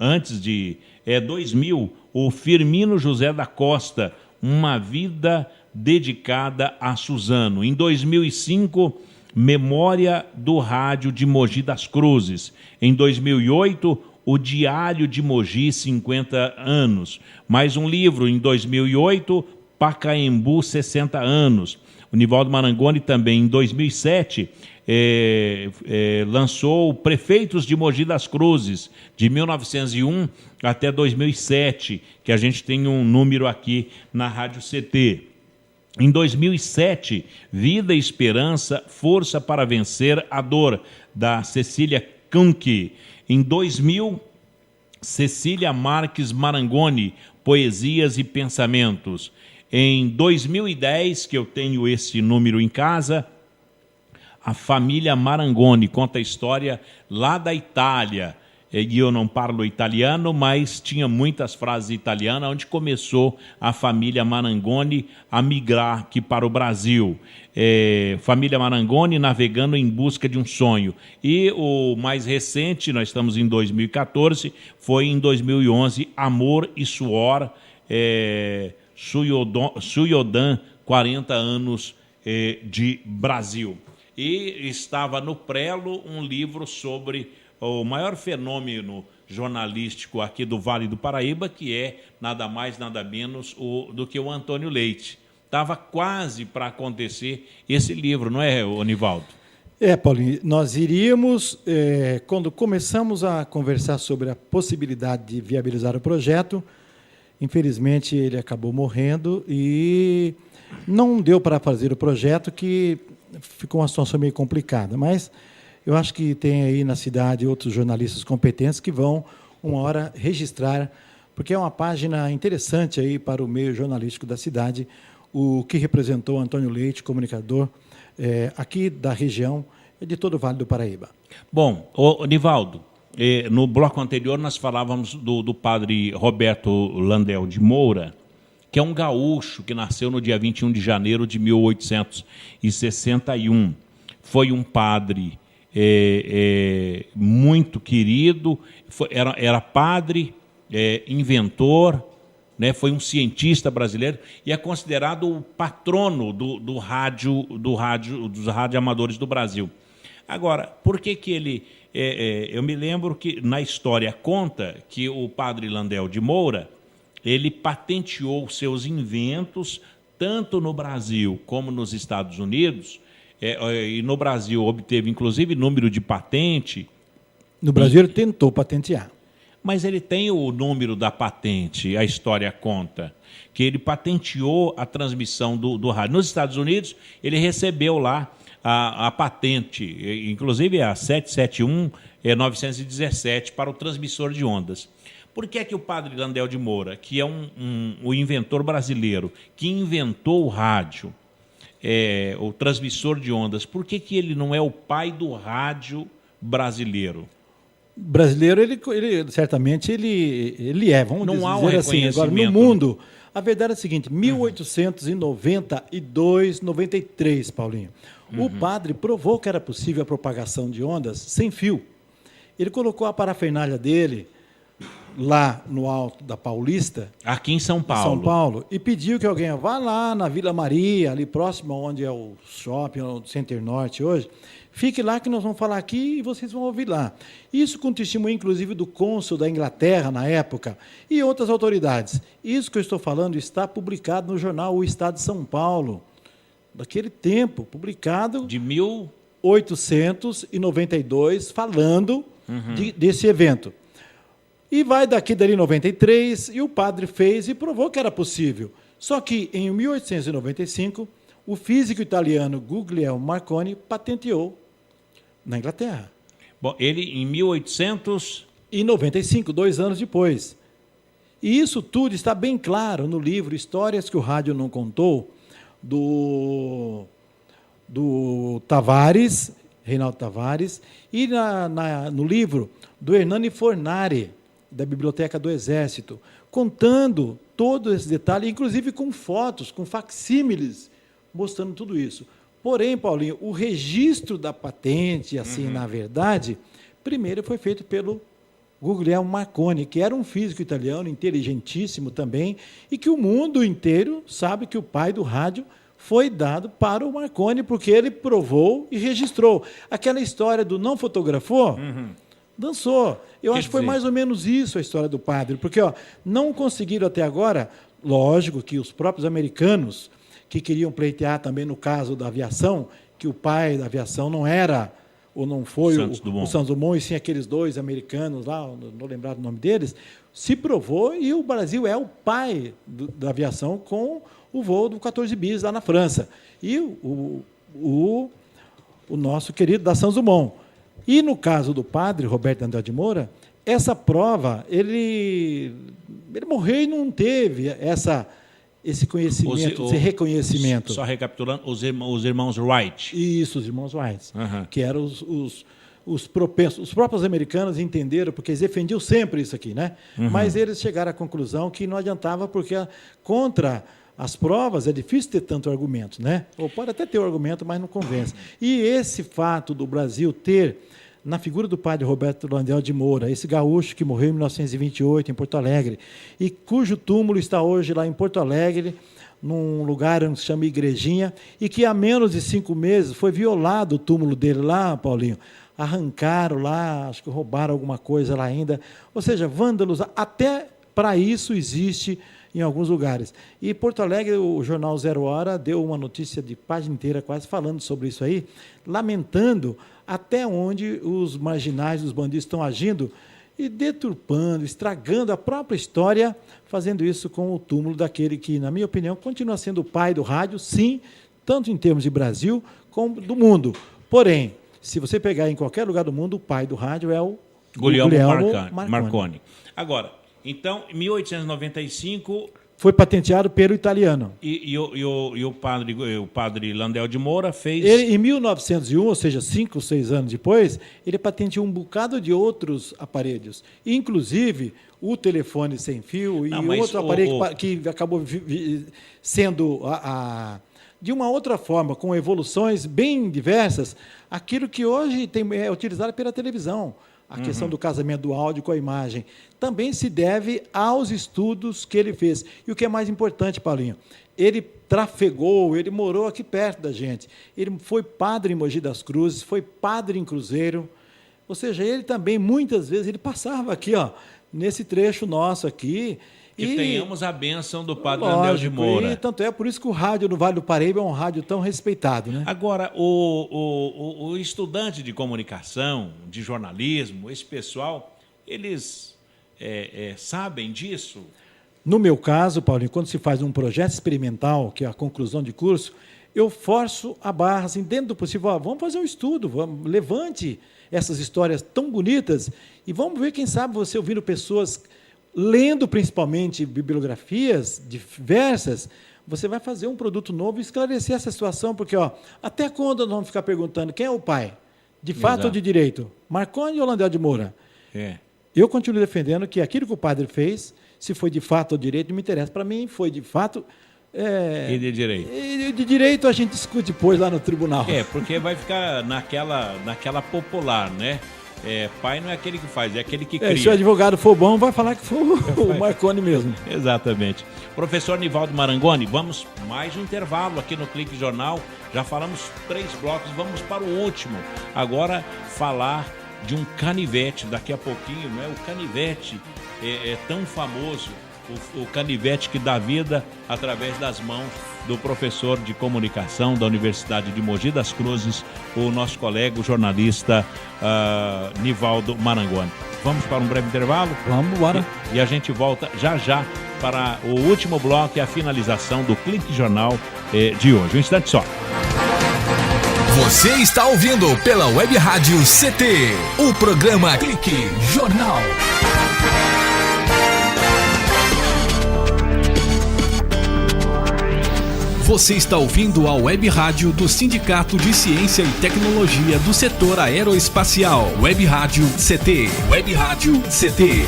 Speaker 2: 2000, o Firmino José da Costa, Uma Vida Dedicada a Suzano. Em 2005, Memória do Rádio de Mogi das Cruzes. Em 2008, o Diário de Mogi, 50 anos. Mais um livro, em 2008, Pacaembu, 60 anos. O Nivaldo Marangoni também, em 2007, lançou Prefeitos de Mogi das Cruzes, de 1901 até 2007, que a gente tem um número aqui na Rádio CT. Em 2007, Vida e Esperança, Força para Vencer a Dor, da Cecília Kunke. Em 2000, Cecília Marques Marangoni, Poesias e Pensamentos. Em 2010, que eu tenho esse número em casa, a família Marangoni conta a história lá da Itália. E eu não falo italiano, mas tinha muitas frases italianas, onde começou a família Marangoni a migrar aqui para o Brasil. Família Marangoni navegando em busca de um sonho. E o mais recente, nós estamos em 2014, foi em 2011, Amor e Suor, Suyodan, 40 anos de Brasil. E estava no prelo um livro sobre o maior fenômeno jornalístico aqui do Vale do Paraíba, que é nada mais, nada menos do que o Antônio Leite. Estava quase para acontecer esse livro, não é, Nivaldo?
Speaker 3: Paulinho, nós iríamos, quando começamos a conversar sobre a possibilidade de viabilizar o projeto, infelizmente ele acabou morrendo e não deu para fazer o projeto, que ficou uma situação meio complicada, mas eu acho que tem aí na cidade outros jornalistas competentes que vão, uma hora, registrar, porque é uma página interessante aí para o meio jornalístico da cidade, o que representou Antônio Leite, comunicador aqui da região e de todo o Vale do Paraíba.
Speaker 2: Bom, Nivaldo, no bloco anterior nós falávamos do padre Roberto Landel de Moura, que é um gaúcho que nasceu no dia 21 de janeiro de 1861. Foi um padre muito querido, era padre, inventor, né, foi um cientista brasileiro e é considerado o patrono dos radioamadores do Brasil. Agora, por que ele... eu me lembro que na história conta que o padre Landel de Moura, ele patenteou seus inventos tanto no Brasil como nos Estados Unidos, e no Brasil obteve, inclusive, número de patente.
Speaker 3: No Brasil ele tentou patentear.
Speaker 2: Mas ele tem o número da patente, a história conta, que ele patenteou a transmissão do rádio. Nos Estados Unidos, ele recebeu lá a patente, inclusive a 771-917, para o transmissor de ondas. Por que é que o padre Landel de Moura, que é o inventor brasileiro, que inventou o rádio, o transmissor de ondas, por que ele não é o pai do rádio brasileiro?
Speaker 3: Brasileiro, ele certamente ele é, vamos
Speaker 2: não há um
Speaker 3: dizer assim. Agora, no mundo, a verdade é a seguinte, 1892, 93, Paulinho, o padre provou que era possível a propagação de ondas sem fio. Ele colocou a parafernália dele lá no alto da Paulista.
Speaker 2: Aqui em São Paulo.
Speaker 3: São Paulo. E pediu que alguém vá lá na Vila Maria, ali próximo onde é o shopping, o Center Norte hoje. Fique lá que nós vamos falar aqui e vocês vão ouvir lá. Isso com testemunho, inclusive, do cônsul da Inglaterra na época e outras autoridades. Isso que eu estou falando está publicado no jornal O Estado de São Paulo, daquele tempo, publicado...
Speaker 2: De
Speaker 3: 1892, falando desse evento. E vai dali 93, e o padre fez e provou que era possível. Só que, em 1895, o físico italiano Guglielmo Marconi patenteou na Inglaterra.
Speaker 2: Bom, ele em
Speaker 3: 1895, 2 anos depois. E isso tudo está bem claro no livro Histórias que o Rádio Não Contou, do Tavares, Reinaldo Tavares, e no livro do Hernani Fornari, da Biblioteca do Exército, contando todo esse detalhe, inclusive com fotos, com facsímiles, mostrando tudo isso. Porém, Paulinho, o registro da patente, assim, na verdade, primeiro foi feito pelo Guglielmo Marconi, que era um físico italiano, inteligentíssimo também, e que o mundo inteiro sabe que o pai do rádio foi dado para o Marconi, porque ele provou e registrou. Aquela história do não fotografou, dançou. Eu acho que foi mais ou menos isso a história do padre, porque não conseguiram até agora, lógico que os próprios americanos, que queriam pleitear também no caso da aviação, que o pai da aviação não era, ou não foi o Santos Dumont, e sim aqueles 2 americanos lá, não lembrar o nome deles, se provou, e o Brasil é o pai da aviação com o voo do 14 bis lá na França. E o nosso querido da Santos Dumont. E no caso do padre Roberto Andrade de Moura, essa prova, ele morreu e não teve esse conhecimento, esse reconhecimento.
Speaker 2: Só recapitulando, os irmãos Wright.
Speaker 3: Isso, os irmãos Wright, que eram os propensos. Os próprios americanos entenderam, porque eles defendiam sempre isso aqui, né? Mas eles chegaram à conclusão que não adiantava, porque contra as provas é difícil ter tanto argumento, né? Ou pode até ter o argumento, mas não convence. E esse fato do Brasil ter, na figura do padre Roberto Landel de Moura, esse gaúcho que morreu em 1928 em Porto Alegre, e cujo túmulo está hoje lá em Porto Alegre, num lugar que se chama Igrejinha, e que há menos de 5 meses foi violado o túmulo dele lá, Paulinho. Arrancaram lá, acho que roubaram alguma coisa lá ainda. Ou seja, vândalos, até para isso existe em alguns lugares. E Porto Alegre, o jornal 0 Hora deu uma notícia de página inteira quase falando sobre isso aí, lamentando até onde os marginais, os bandidos estão agindo e deturpando, estragando a própria história, fazendo isso com o túmulo daquele que, na minha opinião, continua sendo o pai do rádio, sim, tanto em termos de Brasil como do mundo. Porém, se você pegar em qualquer lugar do mundo, o pai do rádio é o Guglielmo
Speaker 2: Marconi. Agora, então, em 1895...
Speaker 3: Foi patenteado pelo italiano.
Speaker 2: E o padre Landel de Moura fez...
Speaker 3: Ele, em 1901, ou seja, 5 ou 6 anos depois, ele patenteou um bocado de outros aparelhos. Inclusive, o telefone sem fio e outro aparelho que acabou sendo de uma outra forma, com evoluções bem diversas, aquilo que hoje é utilizado pela televisão. A questão do casamento do áudio com a imagem, também se deve aos estudos que ele fez. E o que é mais importante, Paulinho, ele trafegou, ele morou aqui perto da gente. Ele foi padre em Mogi das Cruzes, foi padre em Cruzeiro. Ou seja, ele também, muitas vezes, ele passava aqui, nesse trecho nosso aqui.
Speaker 2: Que tenhamos a bênção do padre Landel de Moura.
Speaker 3: E tanto é por isso que o rádio no Vale do Paraíba é um rádio tão respeitado, né?
Speaker 2: Agora, o estudante de comunicação, de jornalismo, esse pessoal, eles sabem disso?
Speaker 3: No meu caso, Paulinho, quando se faz um projeto experimental, que é a conclusão de curso, eu forço a barra, assim, dentro do possível, vamos fazer um estudo, levante essas histórias tão bonitas e vamos ver, quem sabe, você ouvindo pessoas... lendo principalmente bibliografias diversas, você vai fazer um produto novo e esclarecer essa situação, porque até quando nós vamos ficar perguntando quem é o pai? De fato ou de direito? Marconi ou Landel de Moura? Eu continuo defendendo que aquilo que o padre fez, se foi de fato ou de direito, não me interessa. Para mim, foi de fato...
Speaker 2: E de direito?
Speaker 3: De direito a gente discute depois lá no tribunal.
Speaker 2: Porque vai ficar naquela popular, né? pai não é aquele que faz, é aquele que cria.
Speaker 3: Se o advogado for bom, vai falar que foi o Marconi mesmo.
Speaker 2: Exatamente. Professor Nivaldo Marangoni, vamos mais um intervalo aqui no Clique Jornal. Já falamos 3 blocos, vamos para o último. Agora falar de um canivete, daqui a pouquinho, né? O canivete é tão famoso, o canivete que dá vida através das mãos do professor de comunicação da Universidade de Mogi das Cruzes, o nosso colega, o jornalista Nivaldo Marangoni. Vamos para um breve intervalo?
Speaker 3: Vamos, bora.
Speaker 2: E a gente volta já para o último bloco e a finalização do Clique Jornal de hoje. Um instante só.
Speaker 1: Você está ouvindo pela Web Rádio CT, o programa Clique Jornal. Você está ouvindo a Web Rádio do Sindicato de Ciência e Tecnologia do Setor Aeroespacial. Web Rádio CT. Web Rádio CT.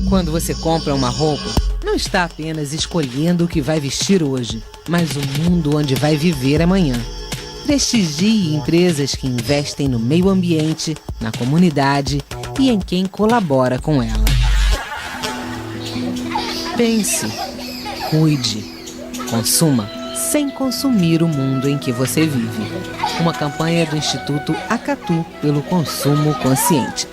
Speaker 13: Quando você compra uma roupa, não está apenas escolhendo o que vai vestir hoje, mas o mundo onde vai viver amanhã. Prestigie empresas que investem no meio ambiente, na comunidade e em quem colabora com ela. Pense, cuide, consuma sem consumir o mundo em que você vive. Uma campanha do Instituto Acatu pelo consumo consciente.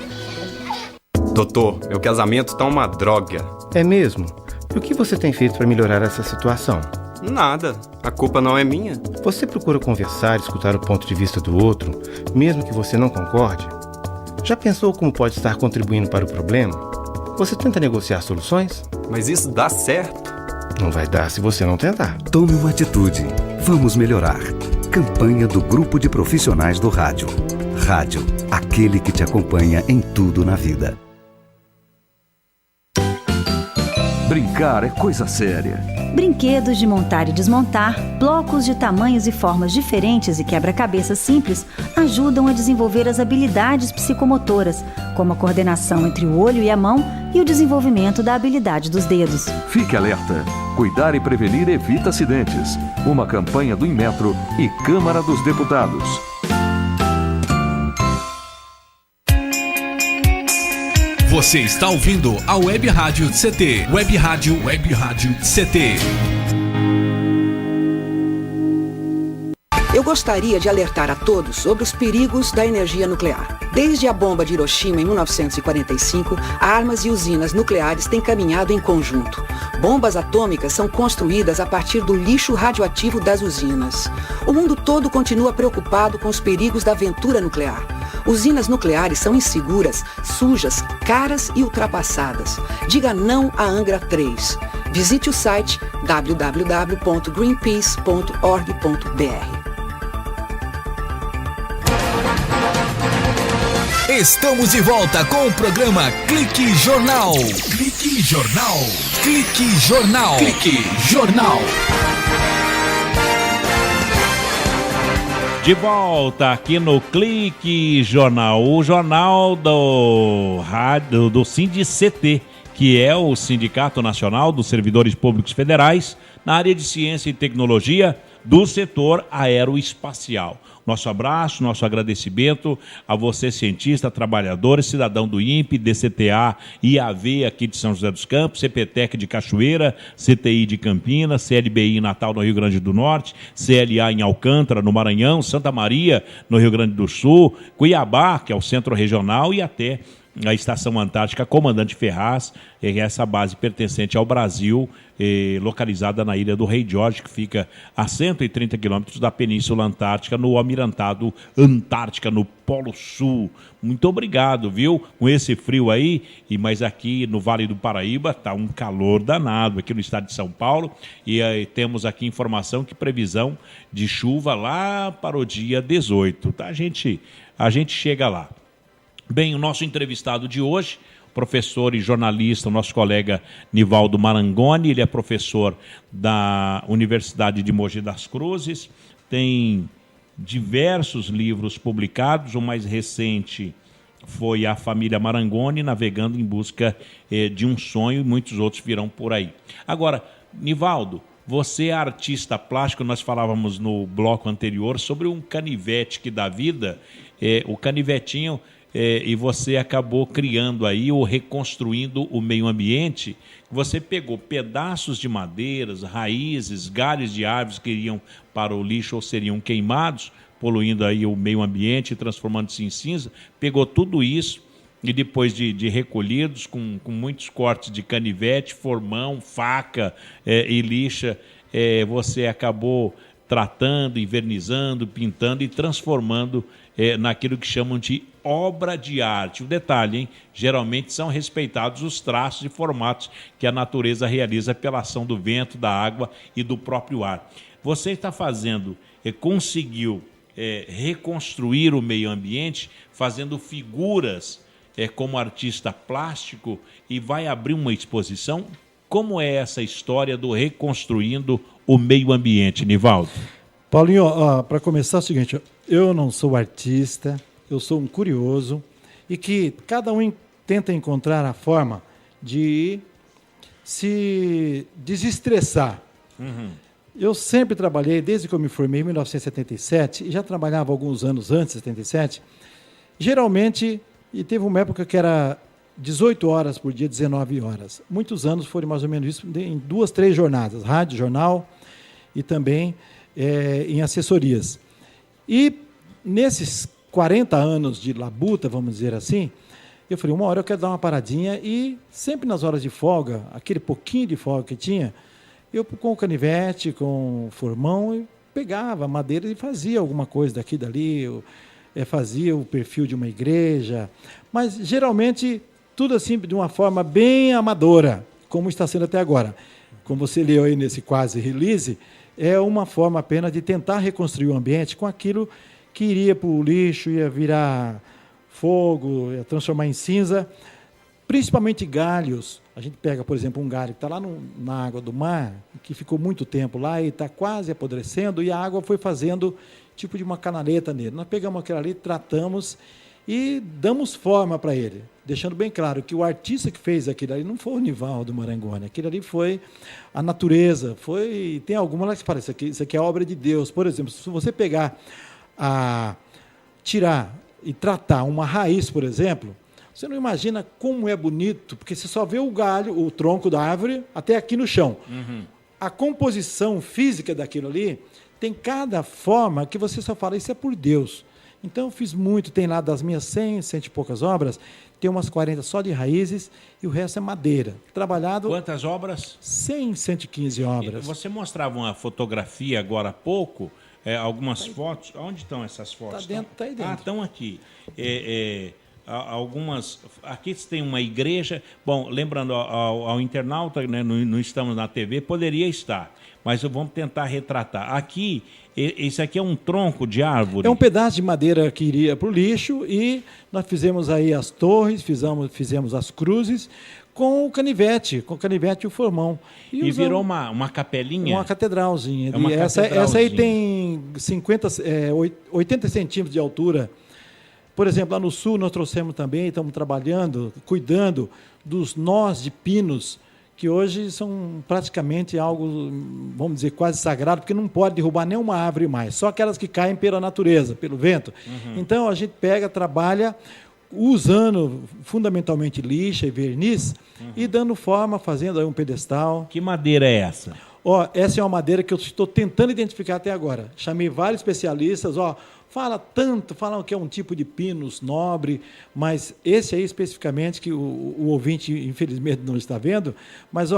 Speaker 14: Doutor, meu casamento tá uma droga.
Speaker 15: É mesmo? E o que você tem feito para melhorar essa situação?
Speaker 14: Nada. A culpa não é minha.
Speaker 15: Você procura conversar, escutar o ponto de vista do outro, mesmo que você não concorde? Já pensou como pode estar contribuindo para o problema? Você tenta negociar soluções?
Speaker 14: Mas isso dá certo?
Speaker 15: Não vai dar se você não tentar.
Speaker 16: Tome uma atitude. Vamos melhorar. Campanha do Grupo de Profissionais do Rádio. Rádio, aquele que te acompanha em tudo na vida.
Speaker 17: Brincar é coisa séria.
Speaker 18: Brinquedos de montar e desmontar, blocos de tamanhos e formas diferentes e quebra-cabeças simples ajudam a desenvolver as habilidades psicomotoras, como a coordenação entre o olho e a mão e o desenvolvimento da habilidade dos dedos.
Speaker 17: Fique alerta. Cuidar e prevenir evita acidentes. Uma campanha do Inmetro e Câmara dos Deputados.
Speaker 1: Você está ouvindo a Web Rádio CT. Web Rádio CT.
Speaker 19: Eu gostaria de alertar a todos sobre os perigos da energia nuclear. Desde a bomba de Hiroshima em 1945, armas e usinas nucleares têm caminhado em conjunto. Bombas atômicas são construídas a partir do lixo radioativo das usinas. O mundo todo continua preocupado com os perigos da aventura nuclear. Usinas nucleares são inseguras, sujas, caras e ultrapassadas. Diga não à Angra 3. Visite o site www.greenpeace.org.br.
Speaker 1: Estamos de volta com o programa Clique Jornal. Clique Jornal. Clique Jornal. Clique Jornal.
Speaker 2: De volta aqui no Clique Jornal, o jornal do rádio do SINDI-CT, que é o Sindicato Nacional dos Servidores Públicos Federais na área de Ciência e Tecnologia do setor aeroespacial. Nosso abraço, nosso agradecimento a você, cientista, trabalhador, cidadão do INPE, DCTA, IAV aqui de São José dos Campos, CPTEC de Cachoeira, CTI de Campinas, CLBI em Natal, no Rio Grande do Norte, CLA em Alcântara, no Maranhão, Santa Maria, no Rio Grande do Sul, Cuiabá, que é o centro regional, e até a Estação Antártica Comandante Ferraz, essa base pertencente ao Brasil, localizada na ilha do Rei Jorge, que fica a 130 quilômetros da Península Antártica, no Almirantado Antártica, no Polo Sul. Muito obrigado, viu? Com esse frio aí, mas aqui no Vale do Paraíba está um calor danado, aqui no estado de São Paulo, e temos aqui informação que previsão de chuva lá para o dia 18. Tá? A gente chega lá. Bem, o nosso entrevistado de hoje, professor e jornalista, o nosso colega Nivaldo Marangoni, ele é professor da Universidade de Mogi das Cruzes, tem diversos livros publicados, o mais recente foi A Família Marangoni, Navegando em Busca de um Sonho, e muitos outros virão por aí. Agora, Nivaldo, Você é artista plástico, nós falávamos no bloco anterior sobre um canivete que dá vida, o canivetinho, e você acabou criando aí ou reconstruindo o meio ambiente. Você pegou pedaços de madeiras, raízes, galhos de árvores que iriam para o lixo ou seriam queimados, poluindo aí o meio ambiente, transformando-se em cinza, pegou tudo isso e depois de recolhidos, com muitos cortes de canivete, formão, faca e lixa, você acabou tratando, invernizando, pintando e transformando naquilo que chamam de obra de arte. O detalhe, hein? Geralmente são respeitados os traços e formatos que a natureza realiza pela ação do vento, da água e do próprio ar. Você está fazendo, conseguiu reconstruir o meio ambiente, fazendo figuras como artista plástico, e vai abrir uma exposição. Como é essa história do reconstruindo o meio ambiente, Nivaldo?
Speaker 3: Paulinho, para começar é o seguinte, eu não sou artista, eu sou um curioso, e que cada um tenta encontrar a forma de se desestressar.
Speaker 2: Uhum.
Speaker 3: Eu sempre trabalhei, desde que eu me formei em 1977, e já trabalhava alguns anos antes de 77, geralmente, e teve uma época que era 18 horas por dia, 19 horas. Muitos anos foram mais ou menos isso, em 2, 3 jornadas, rádio, jornal e também em assessorias. E nesses 40 anos de labuta, vamos dizer assim, eu falei, uma hora eu quero dar uma paradinha, e sempre nas horas de folga, aquele pouquinho de folga que tinha, eu com o canivete, com o formão, eu pegava madeira e fazia alguma coisa daqui e dali, fazia o perfil de uma igreja, mas geralmente tudo assim de uma forma bem amadora, como está sendo até agora. Como você leu aí nesse quase release, é uma forma apenas de tentar reconstruir o ambiente com aquilo que iria para o lixo, ia virar fogo, ia transformar em cinza, principalmente galhos. A gente pega, por exemplo, um galho que está lá na água do mar, que ficou muito tempo lá e está quase apodrecendo, e a água foi fazendo tipo de uma canaleta nele. Nós pegamos aquilo ali, tratamos e damos forma para ele, deixando bem claro que o artista que fez aquilo ali não foi o Nivaldo Marangoni, aquilo ali foi a natureza, tem alguma lá que fala, isso aqui é obra de Deus. Por exemplo, se você pegar, tirar e tratar uma raiz, por exemplo, você não imagina como é bonito, porque você só vê o galho, o tronco da árvore, até aqui no chão.
Speaker 2: Uhum.
Speaker 3: A composição física daquilo ali tem cada forma que você só fala, isso é por Deus. Então, eu fiz muito, tem lá das minhas 100 e poucas obras, tem umas 40 só de raízes e o resto é madeira. Trabalhado...
Speaker 2: Quantas obras?
Speaker 3: 100, 115 obras.
Speaker 2: Você mostrava uma fotografia agora há pouco, algumas fotos. Onde estão essas fotos?
Speaker 3: Está aí dentro.
Speaker 2: Estão aqui. Algumas... Aqui tem uma igreja. Bom, lembrando ao internauta, né, não estamos na TV, poderia estar, mas vamos tentar retratar. Aqui, esse aqui é um tronco de árvore.
Speaker 3: É um pedaço de madeira que iria para o lixo, e nós fizemos aí as torres, fizemos as cruzes com o canivete e o formão.
Speaker 2: E virou uma capelinha?
Speaker 3: Uma catedralzinha.
Speaker 2: Catedralzinha.
Speaker 3: Essa aí tem 80 centímetros de altura. Por exemplo, lá no sul nós trouxemos também, estamos trabalhando, cuidando dos nós de pinos, que hoje são praticamente algo, vamos dizer, quase sagrado, porque não pode derrubar nenhuma árvore mais, só aquelas que caem pela natureza, pelo vento.
Speaker 2: Uhum.
Speaker 3: Então, a gente trabalha usando fundamentalmente lixa e verniz, e dando forma, fazendo aí um pedestal.
Speaker 2: Que madeira é essa?
Speaker 3: Essa é uma madeira que eu estou tentando identificar até agora. Chamei vários especialistas, falam que é um tipo de pinus nobre, mas esse aí especificamente, que o ouvinte infelizmente não está vendo, mas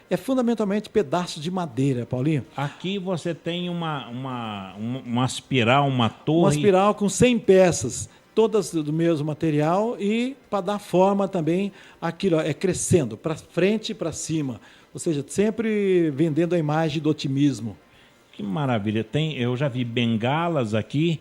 Speaker 3: é fundamentalmente pedaços de madeira, Paulinho.
Speaker 2: Aqui você tem uma espiral, uma torre...
Speaker 3: Uma espiral com 100 peças, todas do mesmo material, e para dar forma também, aquilo crescendo, para frente e para cima, ou seja, sempre vendendo a imagem do otimismo.
Speaker 2: Que maravilha. Eu já vi bengalas aqui.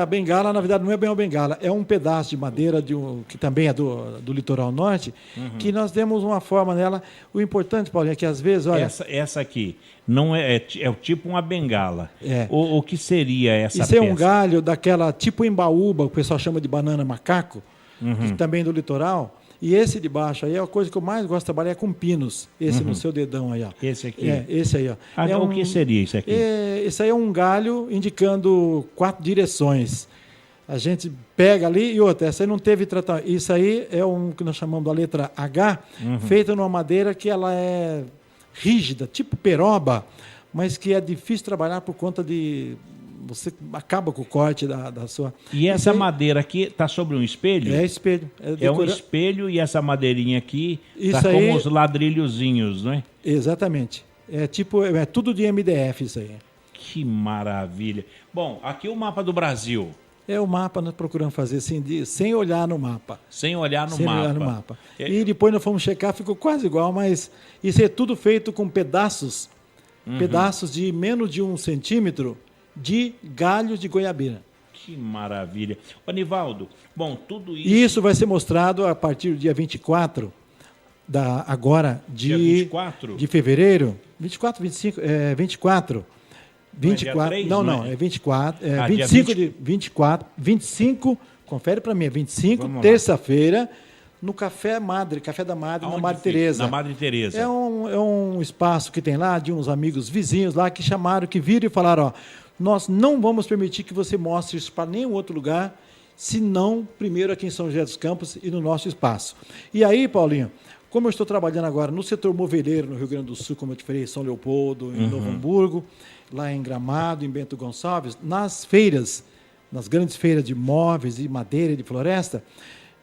Speaker 3: A bengala, na verdade, não é bem uma bengala, é um pedaço de madeira que também é do litoral norte, que nós demos uma forma nela. O importante, Paulinho, é que às vezes... Olha,
Speaker 2: essa aqui não é tipo uma bengala. O que seria essa peça?
Speaker 3: Isso é um galho daquela tipo embaúba, o pessoal chama de banana macaco, que também do litoral, E esse de baixo aí é a coisa que eu mais gosto de trabalhar, é com pinos. Esse no seu dedão aí, ó.
Speaker 2: Esse aqui?
Speaker 3: Esse aí, ó.
Speaker 2: O que seria isso aqui?
Speaker 3: Esse aí é um galho indicando 4 direções. A gente pega ali e outra, essa aí não teve tratamento. Isso aí é um que nós chamamos da letra H, feita numa madeira que ela é rígida, tipo peroba, mas que é difícil trabalhar por conta de... Você acaba com o corte da sua...
Speaker 2: E essa madeira aqui está sobre um espelho?
Speaker 3: É espelho.
Speaker 2: É um espelho e essa madeirinha aqui está como os ladrilhozinhos, não é?
Speaker 3: Exatamente. É tudo de MDF isso aí.
Speaker 2: Que maravilha. Bom, aqui o mapa do Brasil.
Speaker 3: É o mapa, nós procuramos fazer assim, sem olhar no mapa.
Speaker 2: Sem olhar no mapa.
Speaker 3: E depois nós fomos checar, ficou quase igual, mas isso é tudo feito com pedaços de menos de 1 centímetro de galhos de goiabira.
Speaker 2: Que maravilha. Ô, Nivaldo, bom, tudo isso...
Speaker 3: Isso vai ser mostrado a partir do dia 24,
Speaker 2: dia 24?
Speaker 3: De fevereiro. 24, 25, 24... 24,
Speaker 2: é 3,
Speaker 3: não, é 24, 25, confere para mim, é 25, terça-feira, no Café da Madre, na Madre Teresa.
Speaker 2: Na Madre Teresa.
Speaker 3: É um espaço que tem lá, de uns amigos vizinhos lá, que chamaram, que viram e falaram, ó, nós não vamos permitir que você mostre isso para nenhum outro lugar, senão primeiro aqui em São José dos Campos e no nosso espaço. E aí, Paulinho, como eu estou trabalhando agora no setor moveleiro, no Rio Grande do Sul, como eu te falei, em São Leopoldo, em Novo Hamburgo, lá em Gramado, em Bento Gonçalves, nas feiras, nas grandes feiras de móveis, de madeira e de floresta,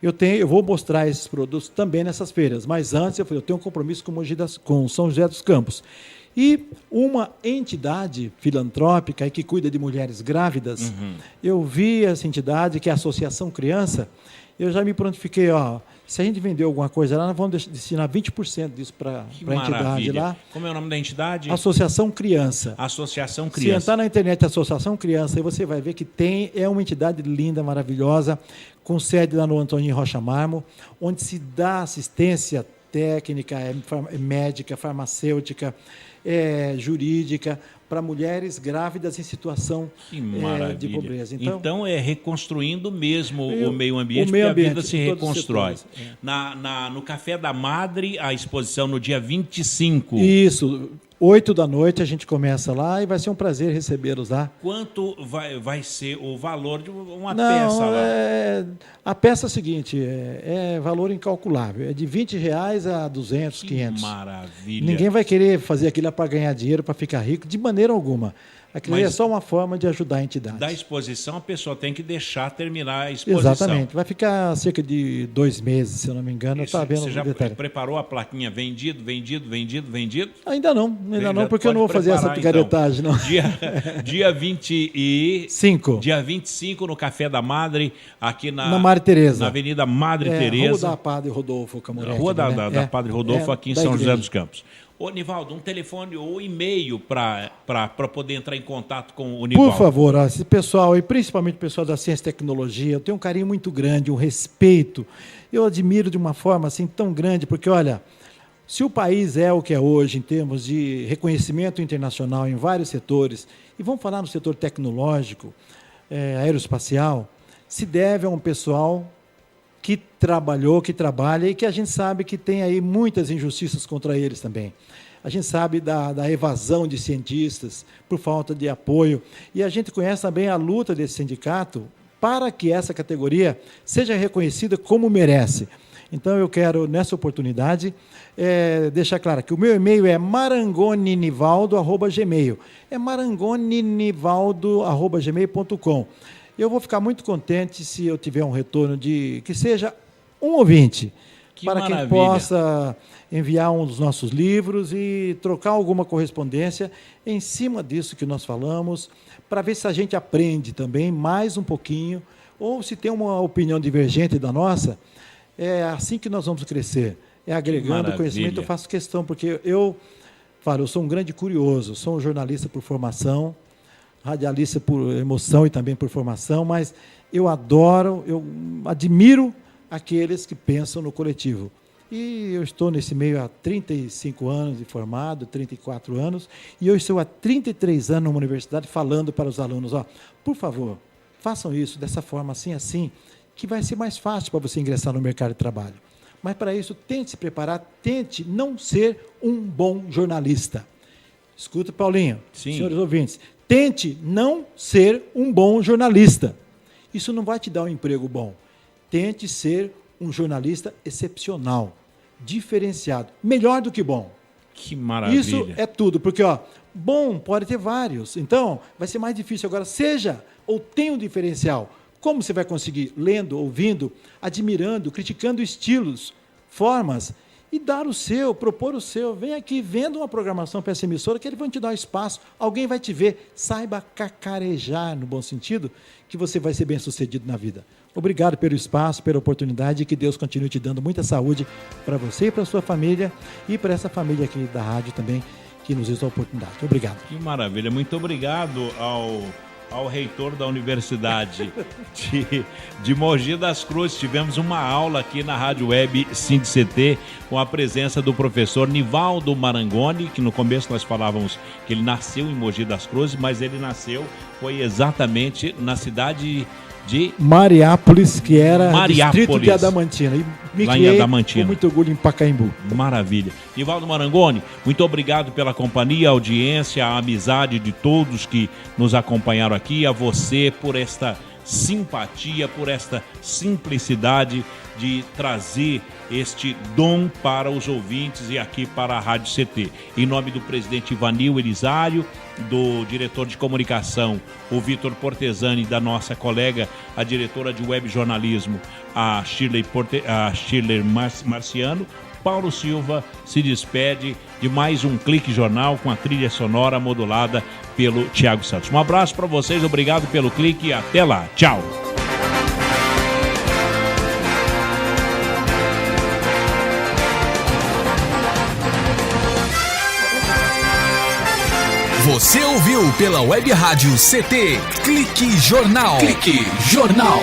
Speaker 3: eu vou mostrar esses produtos também nessas feiras. Mas antes, eu tenho um compromisso com São José dos Campos. E uma entidade filantrópica que cuida de mulheres grávidas, eu vi essa entidade, que é a Associação Criança, eu já me prontifiquei, ó, se a gente vender alguma coisa lá, nós vamos destinar 20% disso para a entidade lá.
Speaker 2: Como é o nome da entidade?
Speaker 3: Associação Criança.
Speaker 2: Associação Criança.
Speaker 3: Se entrar na internet Associação Criança, aí você vai ver que é uma entidade linda, maravilhosa, com sede lá no Antoninho Rocha Marmo, onde se dá assistência técnica, médica, farmacêutica, jurídica, para mulheres grávidas em situação de pobreza.
Speaker 2: Então é reconstruindo mesmo o meio ambiente, porque a vida se reconstrói. No Café da Madre, a exposição no dia 25.
Speaker 3: Isso, 8 da noite a gente começa lá e vai ser um prazer recebê-los lá.
Speaker 2: Quanto vai ser o valor de uma peça lá?
Speaker 3: A peça é a seguinte, é valor incalculável, é de R$20 a 200, 500.
Speaker 2: Maravilha.
Speaker 3: Ninguém vai querer fazer aquilo para ganhar dinheiro, para ficar rico, de maneira alguma. Aquilo é só uma forma de ajudar a entidade.
Speaker 2: Da exposição, a pessoa tem que deixar terminar a exposição.
Speaker 3: Exatamente. Vai ficar cerca de 2 meses, se eu não me engano.
Speaker 2: Você já preparou a plaquinha vendido?
Speaker 3: Ainda não, porque eu não vou fazer essa picaretagem, não.
Speaker 2: Dia 25. Dia 25, no Café da Madre, aqui na
Speaker 3: Madre Teresa.
Speaker 2: Na Avenida Madre Teresa.
Speaker 3: Rua da Padre Rodolfo Camurete.
Speaker 2: Rua da Padre Rodolfo, aqui em São José dos Campos. Ô, Nivaldo, um telefone ou e-mail para poder entrar em contato com o Nivaldo.
Speaker 3: Por favor, esse pessoal, e principalmente o pessoal da ciência e tecnologia, eu tenho um carinho muito grande, um respeito. Eu admiro de uma forma assim tão grande, porque, olha, se o país é o que é hoje, em termos de reconhecimento internacional em vários setores, e vamos falar no setor tecnológico, aeroespacial, se deve a um pessoal que trabalhou, que trabalha e que a gente sabe que tem aí muitas injustiças contra eles também. A gente sabe da evasão de cientistas por falta de apoio. E a gente conhece também a luta desse sindicato para que essa categoria seja reconhecida como merece. Então, eu quero, nessa oportunidade, deixar claro que o meu e-mail é marangoninivaldo@gmail. É marangoninivaldo@gmail.com. Eu vou ficar muito contente se eu tiver um retorno que seja um ouvinte, para quem possa enviar um dos nossos livros e trocar alguma correspondência em cima disso que nós falamos, para ver se a gente aprende também mais um pouquinho, ou se tem uma opinião divergente da nossa, é assim que nós vamos crescer, agregando conhecimento. Eu faço questão, porque eu sou um grande curioso, sou um jornalista por formação, radialista por emoção e também por formação, mas eu admiro aqueles que pensam no coletivo. E eu estou nesse meio há 35 anos de formado, 34 anos, e eu estou há 33 anos numa universidade falando para os alunos, por favor, façam isso dessa forma, assim, que vai ser mais fácil para você ingressar no mercado de trabalho. Mas para isso, tente se preparar, tente não ser um bom jornalista. Escuta, Paulinho, senhores ouvintes, tente não ser um bom jornalista. Isso não vai te dar um emprego bom. Tente ser um jornalista excepcional, diferenciado, melhor do que bom.
Speaker 2: Que maravilha.
Speaker 3: Isso é tudo, porque bom pode ter vários, então vai ser mais difícil. Agora, seja ou tenha um diferencial. Como você vai conseguir? Lendo, ouvindo, admirando, criticando estilos, formas, e dar o seu, propor o seu. Vem aqui, venda uma programação para essa emissora, que eles vão te dar espaço, alguém vai te ver. Saiba cacarejar, no bom sentido, que você vai ser bem-sucedido na vida. Obrigado pelo espaço, pela oportunidade, e que Deus continue te dando muita saúde para você e para a sua família, e para essa família aqui da rádio também, que nos deu a oportunidade. Obrigado.
Speaker 2: Que maravilha. Muito obrigado ao reitor da Universidade de Mogi das Cruzes. Tivemos uma aula aqui na Rádio Web SINDI-CT com a presença do professor Nivaldo Marangoni, que no começo nós falávamos que ele nasceu em Mogi das Cruzes, mas ele foi exatamente na cidade de
Speaker 3: Mariápolis, que era distrito de Adamantina. E me
Speaker 2: lá em Adamantina.
Speaker 3: Com muito orgulho em Pacaembu.
Speaker 2: Maravilha. Nivaldo Marangoni, muito obrigado pela companhia, a audiência, a amizade de todos que nos acompanharam aqui, a você por esta simpatia, por esta simplicidade de trazer este dom para os ouvintes e aqui para a Rádio CT. Em nome do presidente Ivanil Elisário, do diretor de comunicação, o Vitor Portesani, da nossa colega, a diretora de web jornalismo, a Shirley Marciano, Paulo Silva se despede de mais um Clique Jornal com a trilha sonora modulada pelo Thiago Santos. Um abraço para vocês, obrigado pelo clique e até lá. Tchau.
Speaker 1: Você ouviu pela Web Rádio CT Clique Jornal. Clique Jornal.